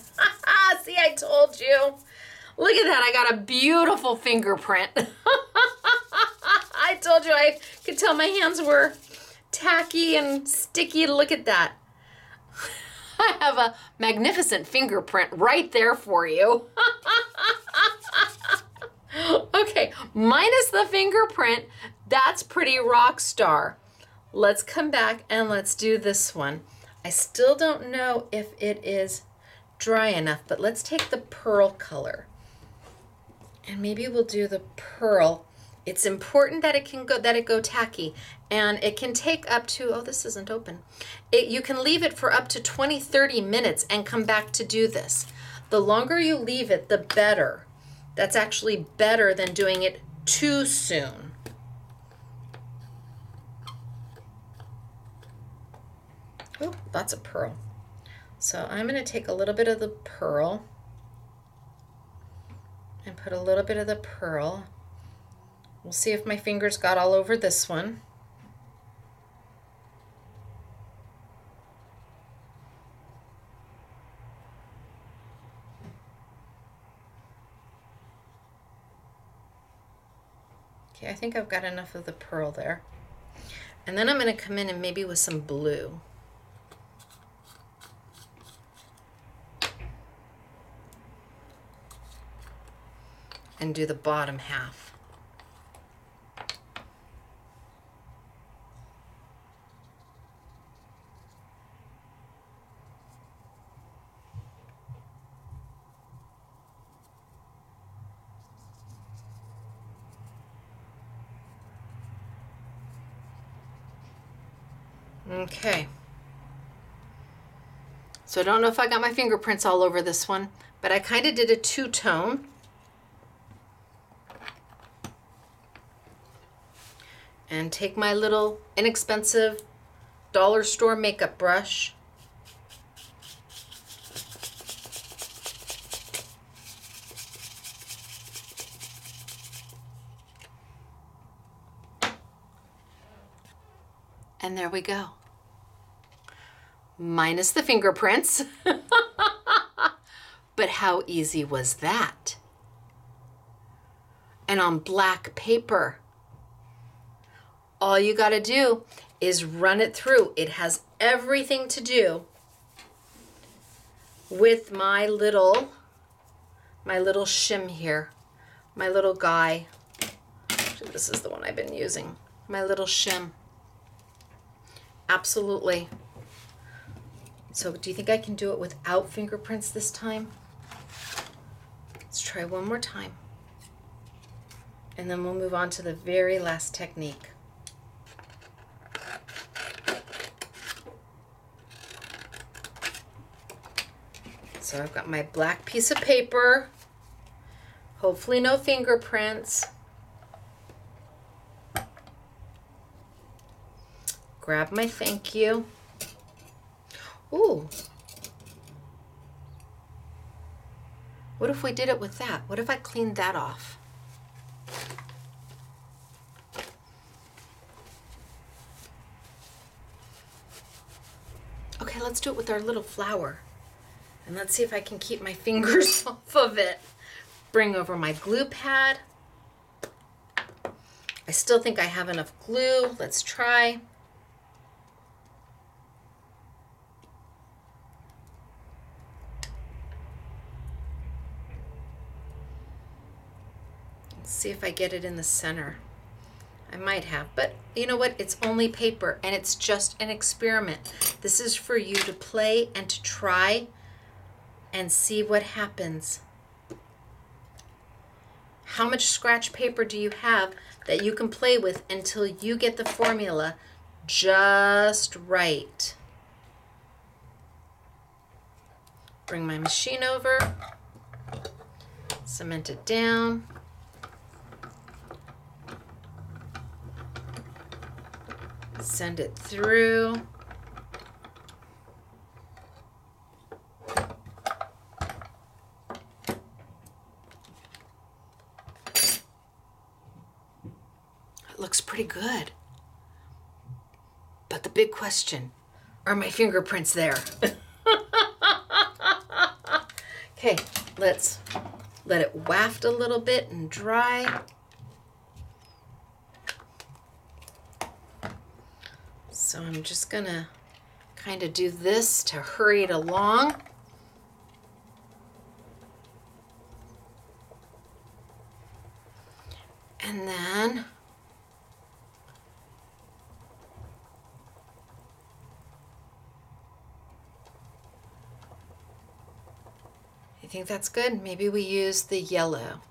See, I told you. Look at that, I got a beautiful fingerprint. I told you I could tell my hands were tacky and sticky. Look at that. I have a magnificent fingerprint right there for you. Okay, minus the fingerprint, that's pretty rock star. Let's come back and let's do this one. I still don't know if it is dry enough, but let's take the pearl color. And maybe we'll do the pearl. It's important that it go tacky, and it can take up to, oh, this isn't open. You can leave it for up to 20-30 minutes and come back to do this. The longer you leave it, the better. That's actually better than doing it too soon. Oh, lots of pearl. So I'm going to take a little bit of the pearl and put a little bit of the pearl. We'll see if my fingers got all over this one. Okay, I think I've got enough of the pearl there. And then I'm going to come in and maybe with some blue. And do the bottom half. Okay. So I don't know if I got my fingerprints all over this one, but I kind of did a two-tone. And take my little inexpensive dollar store makeup brush. And there we go. Minus the fingerprints. But how easy was that? And on black paper. All you got to do is run it through. It has everything to do with my little shim here, my little guy. Actually, this is the one I've been using, my little shim. Absolutely. So do you think I can do it without fingerprints this time? Let's try one more time. And then we'll move on to the very last technique. So I've got my black piece of paper, hopefully no fingerprints. Grab my thank you. Ooh. What if we did it with that? What if I cleaned that off? Okay, let's do it with our little flower. And let's see if I can keep my fingers off of it. Bring over my glue pad. I still think I have enough glue. Let's try. Let's see if I get it in the center. I might have, but you know what? It's only paper and it's just an experiment. This is for you to play and to try and see what happens. How much scratch paper do you have that you can play with until you get the formula just right? Bring my machine over, cement it down. Send it through. It looks pretty good. But the big question, are my fingerprints there? Okay, let's let it waft a little bit and dry. So I'm just gonna kind of do this to hurry it along. And then you think that's good? Maybe we use the yellow.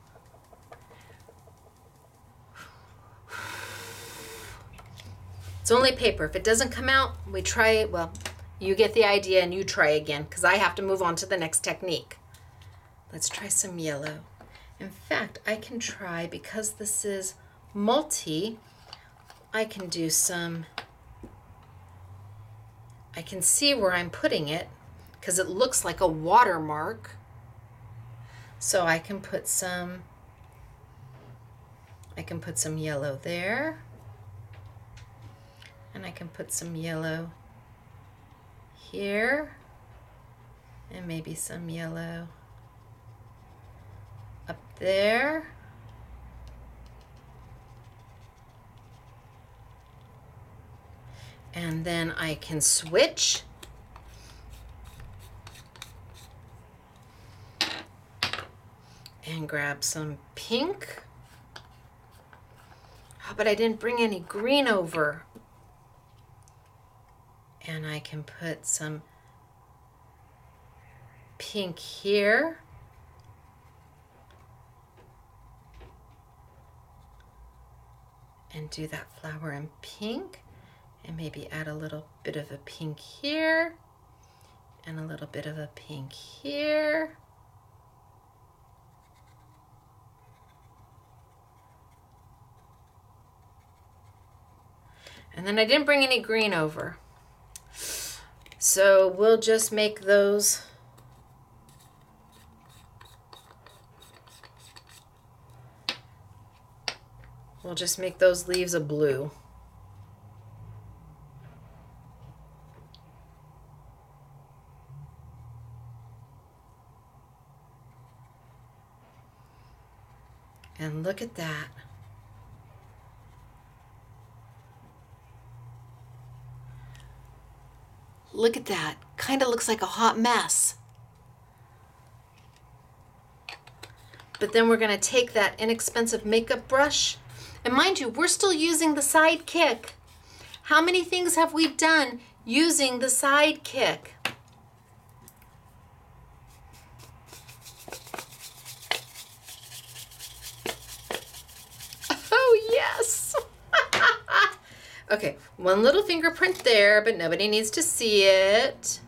It's only paper. If it doesn't come out, we try it. Well, you get the idea and you try again because I have to move on to the next technique. Let's try some yellow. In fact, I can try, because this is multi, I can do some, I can see where I'm putting it because it looks like a watermark. So I can put some yellow there. And I can put some yellow here, and maybe some yellow up there. And then I can switch. And grab some pink. Oh, but I didn't bring any green over. And I can put some pink here. And do that flower in pink. And maybe add a little bit of a pink here. And a little bit of a pink here. And then I didn't bring any green over. So we'll just make those leaves a blue. And look at that. Look at that. Kind of looks like a hot mess. But then we're going to take that inexpensive makeup brush. And mind you, we're still using the Sidekick. How many things have we done using the Sidekick? Oh, yes. Okay, one little fingerprint there, but nobody needs to see it.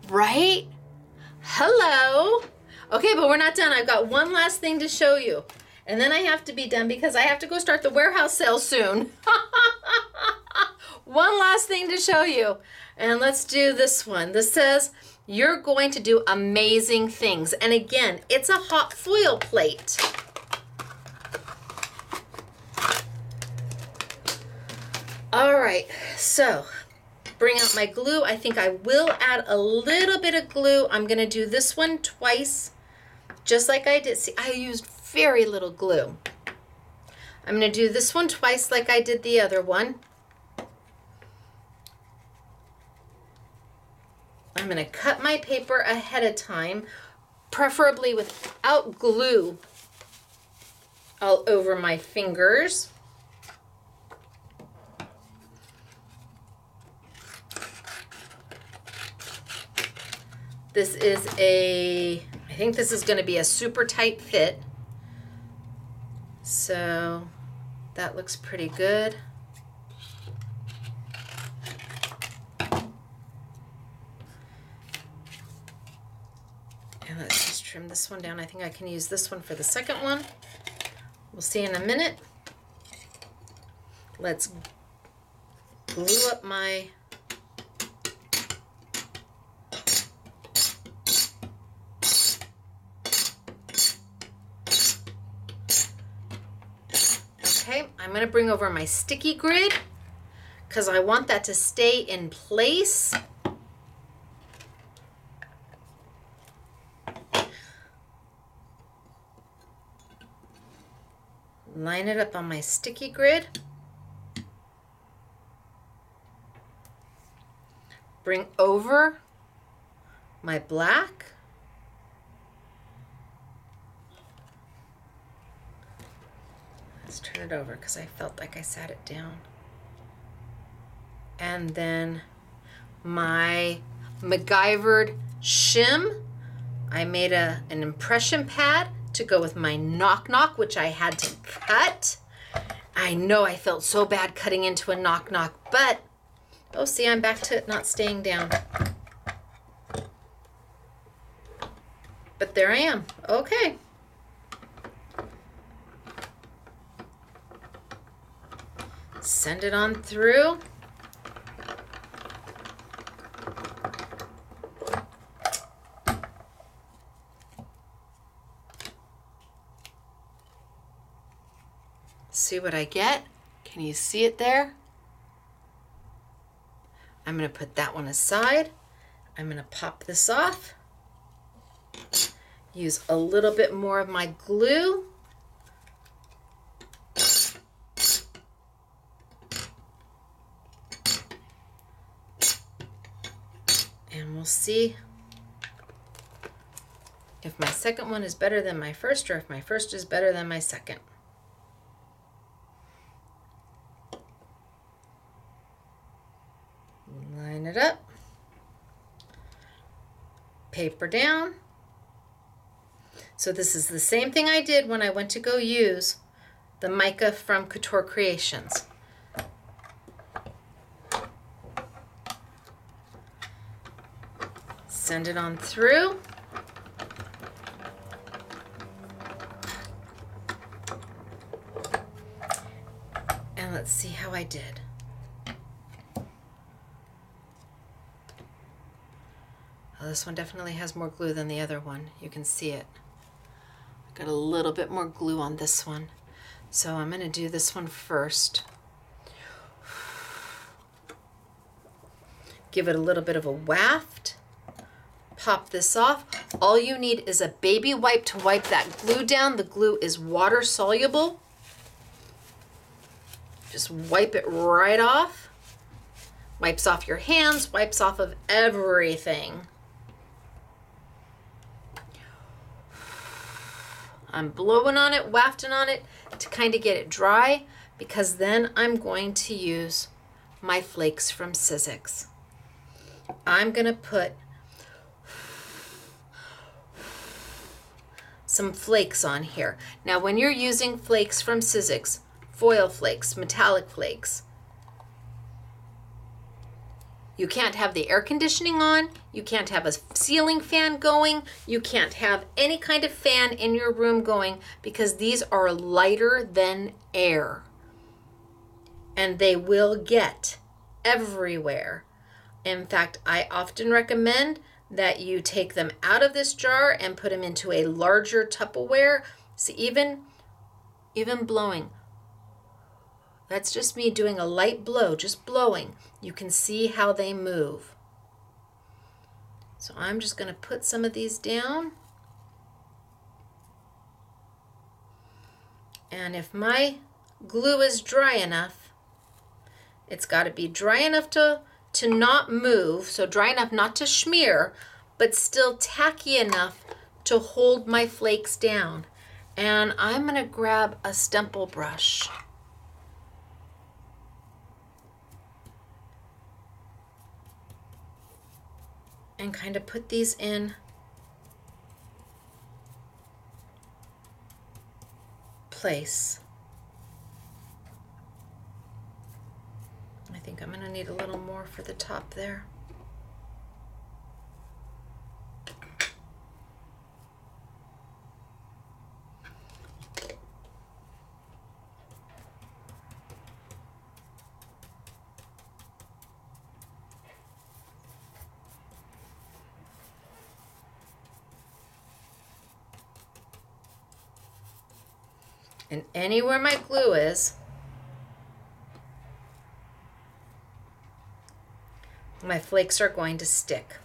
Right? Hello. Okay, but we're not done. I've got one last thing to show you. And then I have to be done because I have to go start the warehouse sale soon. One last thing to show you. And let's do this one. This says, you're going to do amazing things. And again, it's a hot foil plate. All right, so bring out my glue. I think I will add a little bit of glue. I'm gonna do this one twice, just like I did. See, I used very little glue. I'm gonna do this one twice like I did the other one. I'm gonna cut my paper ahead of time, preferably without glue all over my fingers. This is I think this is going to be a super tight fit. So that looks pretty good. And let's just trim this one down. I think I can use this one for the second one. We'll see in a minute. Let's glue up my Okay, I'm going to bring over my sticky grid because I want that to stay in place. Line it up on my sticky grid. Bring over my black. Let's turn it over because I felt like I sat it down. And then my MacGyvered shim. I made an impression pad to go with my knock knock, which I had to cut. I know I felt so bad cutting into a knock knock, but oh, see, I'm back to it not staying down. But there I am. Okay. Send it on through. See what I get? Can you see it there? I'm going to put that one aside. I'm going to pop this off. Use a little bit more of my glue. And we'll see if my second one is better than my first or if my first is better than my second. Line it up. Paper down. So this is the same thing I did when I went to go use the mica from Couture Creations. Send it on through. And let's see how I did. Oh, this one definitely has more glue than the other one. You can see it. I got a little bit more glue on this one. So I'm going to do this one first. Give it a little bit of a waft. pop this off. All you need is a baby wipe to wipe that glue down. The glue is water soluble. Just wipe it right off. Wipes off your hands, wipes off of everything. I'm blowing on it, wafting on it to kind of get it dry, because then I'm going to use my flakes from Sizzix. I'm going to put some flakes on here. Now, when you're using flakes from Sizzix, foil flakes, metallic flakes, you can't have the air conditioning on, you can't have a ceiling fan going, you can't have any kind of fan in your room going, because these are lighter than air. And they will get everywhere. In fact, I often recommend that you take them out of this jar and put them into a larger Tupperware. See, even blowing. That's just me doing a light blow, just blowing. You can see how they move. So I'm just going to put some of these down. And if my glue is dry enough, it's got to be dry enough to not move, so dry enough not to smear, but still tacky enough to hold my flakes down. And I'm going to grab a stempel brush. And kind of put these in place. I think I'm going to need a little more for the top there. And anywhere my glue is, my flakes are going to stick.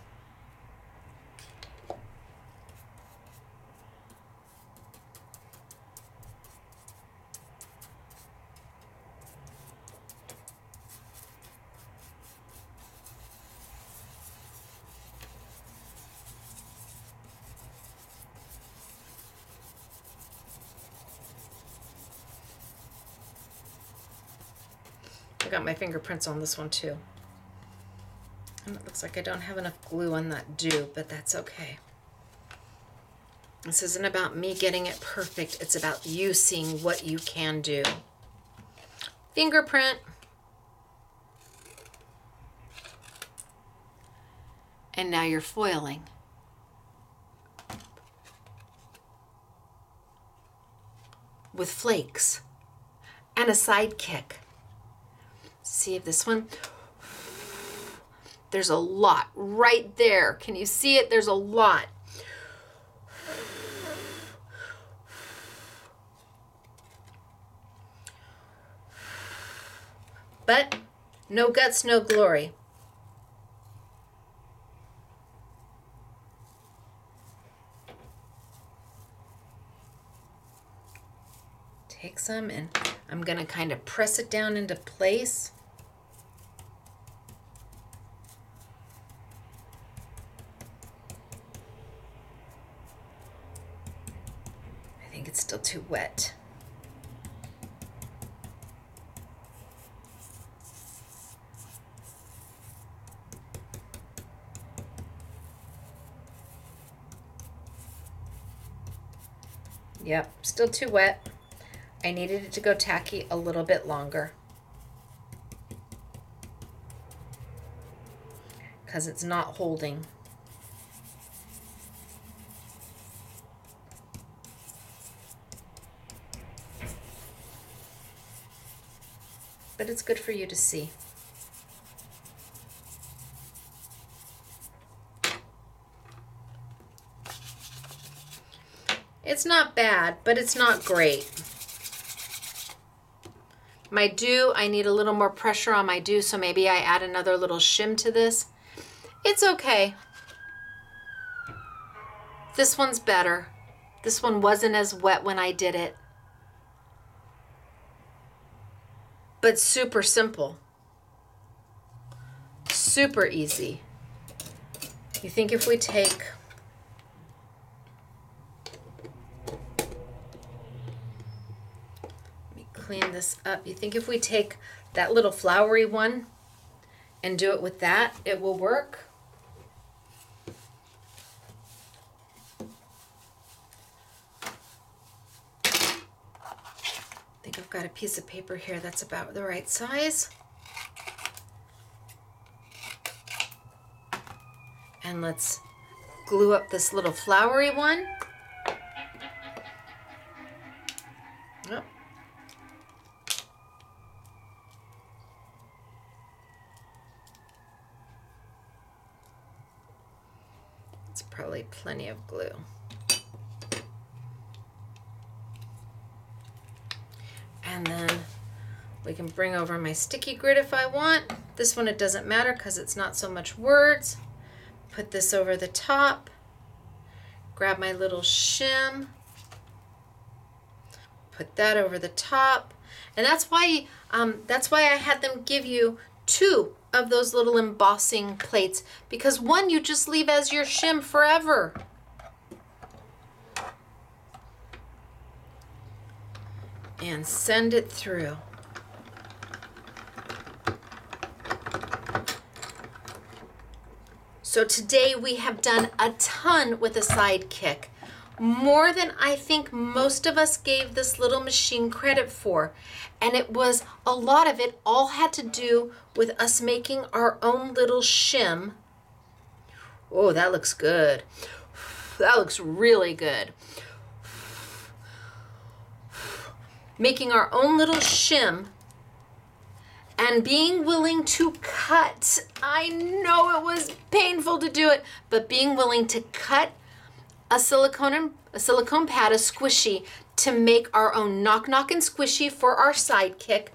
I got my fingerprints on this one too. And it looks like I don't have enough glue on that do, but that's okay. This isn't about me getting it perfect. It's about you seeing what you can do. Fingerprint. And now you're foiling. With flakes and a Sidekick. See if this one, there's a lot right there. Can you see it? There's a lot. But no guts, no glory. Take some and I'm going to kind of press it down into place. I think it's still too wet. Yep, still too wet. I needed it to go tacky a little bit longer because it's not holding. But it's good for you to see. It's not bad, but it's not great. My do, I need a little more pressure on my do, so maybe I add another little shim to this. It's okay. This one's better. This one wasn't as wet when I did it. But super simple. Super easy. You think if we take clean this up. You think if we take that little flowery one and do it with that, it will work? I think I've got a piece of paper here that's about the right size. And let's glue up this little flowery one. Yep. It's probably plenty of glue. And then we can bring over my sticky grid if I want. This one, it doesn't matter because it's not so much words. Put this over the top. Grab my little shim. Put that over the top. And that's why I had them give you 2 of those little embossing plates, because one you just leave as your shim forever. And send it through. So today we have done a ton with a Sidekick. More than I think most of us gave this little machine credit for. And it was, a lot of it all had to do with us making our own little shim. Oh, that looks good. That looks really good. Making our own little shim and being willing to cut. I know it was painful to do it, but being willing to cut a silicone pad, a squishy, to make our own knock knock and squishy for our Sidekick,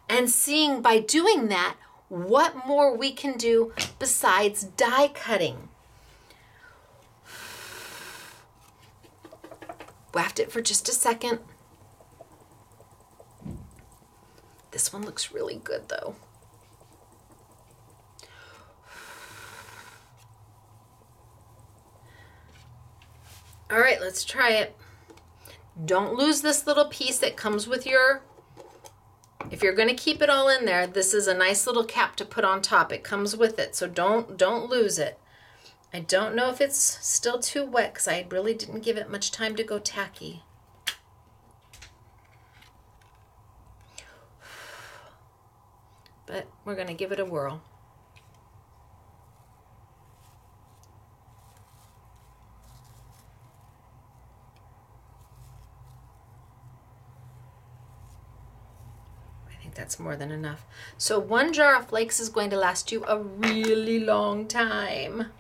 and seeing by doing that what more we can do besides die cutting. Waft it for just a second. This one looks really good though. All right, let's try it. Don't lose this little piece that comes with your, if you're gonna keep it all in there, this is a nice little cap to put on top. It comes with it, so don't lose it. I don't know if it's still too wet because I really didn't give it much time to go tacky. But we're gonna give it a whirl. I think that's more than enough. So 1 jar of flakes is going to last you a really long time.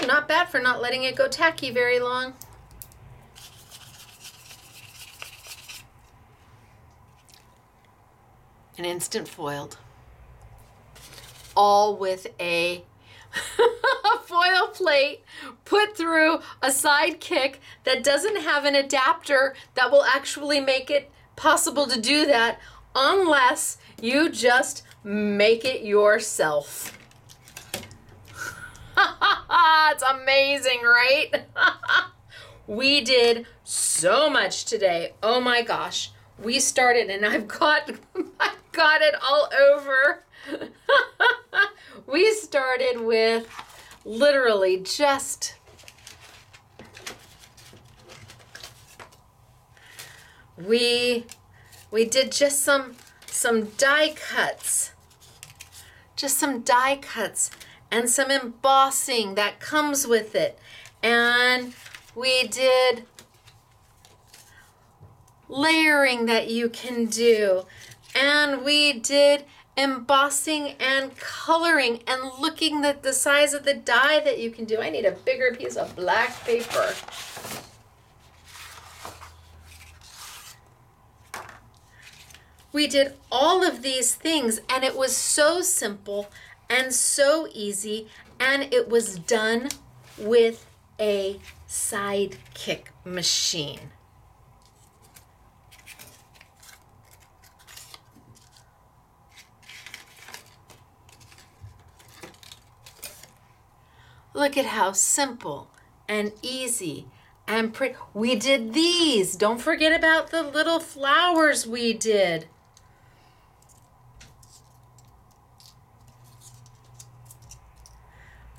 Not bad for not letting it go tacky very long. And instant foiled. All with a foil plate put through a Sidekick that doesn't have an adapter that will actually make it possible to do that unless you just make it yourself. It's amazing, right? We did so much today. Oh my gosh. We started and I've got it all over. We started with literally just we did just some die cuts. Just some die cuts. and some embossing that comes with it. And we did layering that you can do. And we did embossing and coloring, and looking at the size of the die that you can do. I need a bigger piece of black paper. We did all of these things, and it was so simple and so easy, and it was done with a Sidekick machine. Look at how simple and easy and pretty. We did these. Don't forget about the little flowers we did.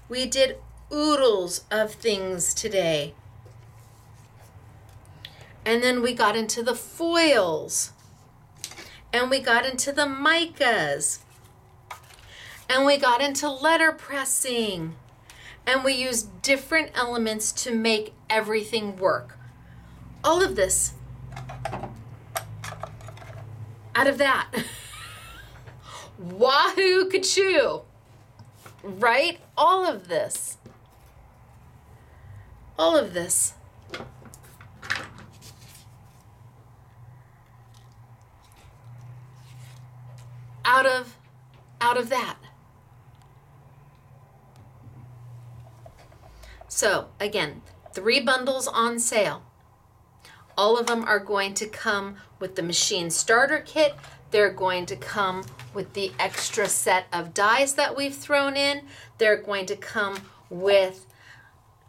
We did oodles of things today. And then we got into the foils. And we got into the micas. And we got into letter pressing. And we used different elements to make everything work. All of this out of that. Wahoo kachoo. Right? All of this. All of this. Out of that. So again, 3 bundles on sale. All of them are going to come with the machine starter kit. They're going to come with the extra set of dies that we've thrown in. They're going to come with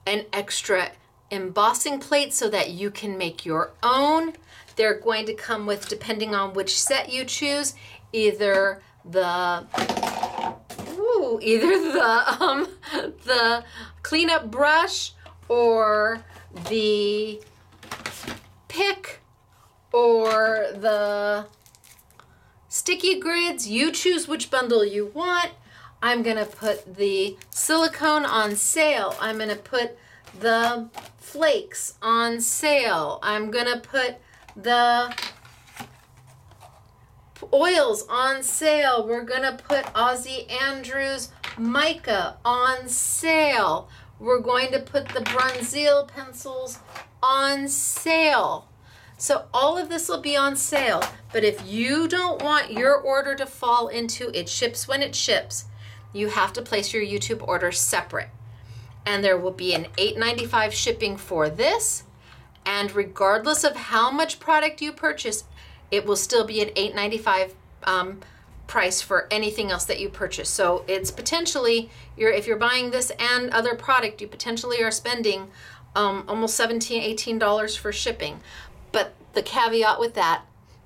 an extra embossing plate so that you can make your own. They're going to come with, depending on which set you choose, either the cleanup brush or the pick or the sticky grids. You choose which bundle you want. I'm gonna put the silicone on sale. I'm gonna put the flakes on sale. I'm gonna put the oils on sale. We're gonna put Ozzie Andrews mica on sale. We're going to put the Bronzeel pencils on sale. So all of this will be on sale, but if you don't want your order to fall into it ships when it ships, you have to place your YouTube order separate. And there will be an $8.95 shipping for this, and regardless of how much product you purchase, it will still be an $8.95 price for anything else that you purchase. So it's potentially, if you're buying this and other product, you potentially are spending almost $17, $18 for shipping. But the caveat with that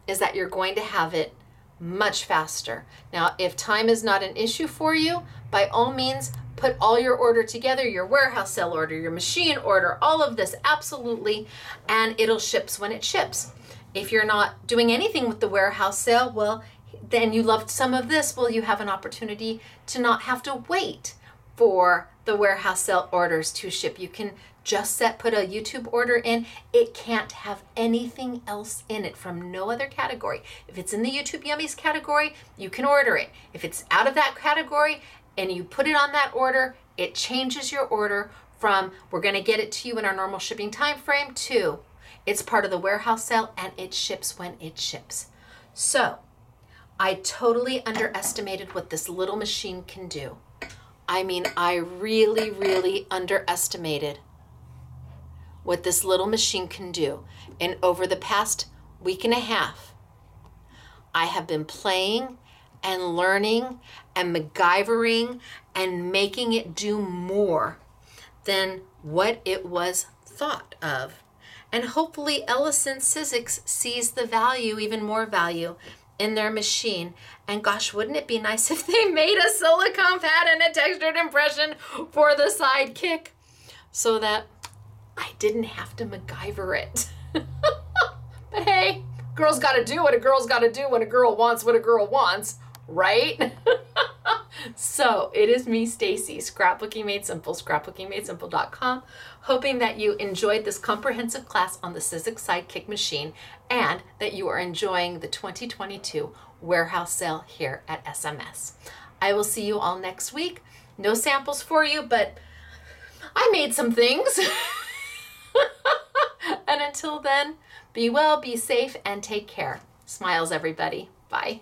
is that you're going to have it much faster. Now, if time is not an issue for you, by all means, put all your order together, your warehouse sale order, your machine order, all of this, absolutely, and it'll ships when it ships. If you're not doing anything with the warehouse sale, well, then you loved some of this, well, you have an opportunity to not have to wait for the warehouse sale orders to ship. You can just put a YouTube order in. It can't have anything else in it from no other category. If it's in the YouTube Yummies category, you can order it. If it's out of that category and you put it on that order, it changes your order from we're gonna get it to you in our normal shipping time frame to it's part of the warehouse sale and it ships when it ships. So I totally underestimated what this little machine can do. I mean, I really, really underestimated what this little machine can do. And over the past week and a half, I have been playing and learning and MacGyvering and making it do more than what it was thought of. And hopefully Ellison Sizzix sees the value, even more value, in their machine. And gosh, wouldn't it be nice if they made a silicone pad and a textured impression for the Sidekick so that I didn't have to MacGyver it. But hey, girl's gotta do what a girl's gotta do when a girl wants what a girl wants, right? So it is me, Stacy, Scrapbooking Made Simple, scrapbookingmadesimple.com, hoping that you enjoyed this comprehensive class on the Sizzix Sidekick machine and that you are enjoying the 2022 warehouse sale here at SMS. I will see you all next week. No samples for you, but I made some things. And until then, be well, be safe, and take care. Smiles, everybody. Bye.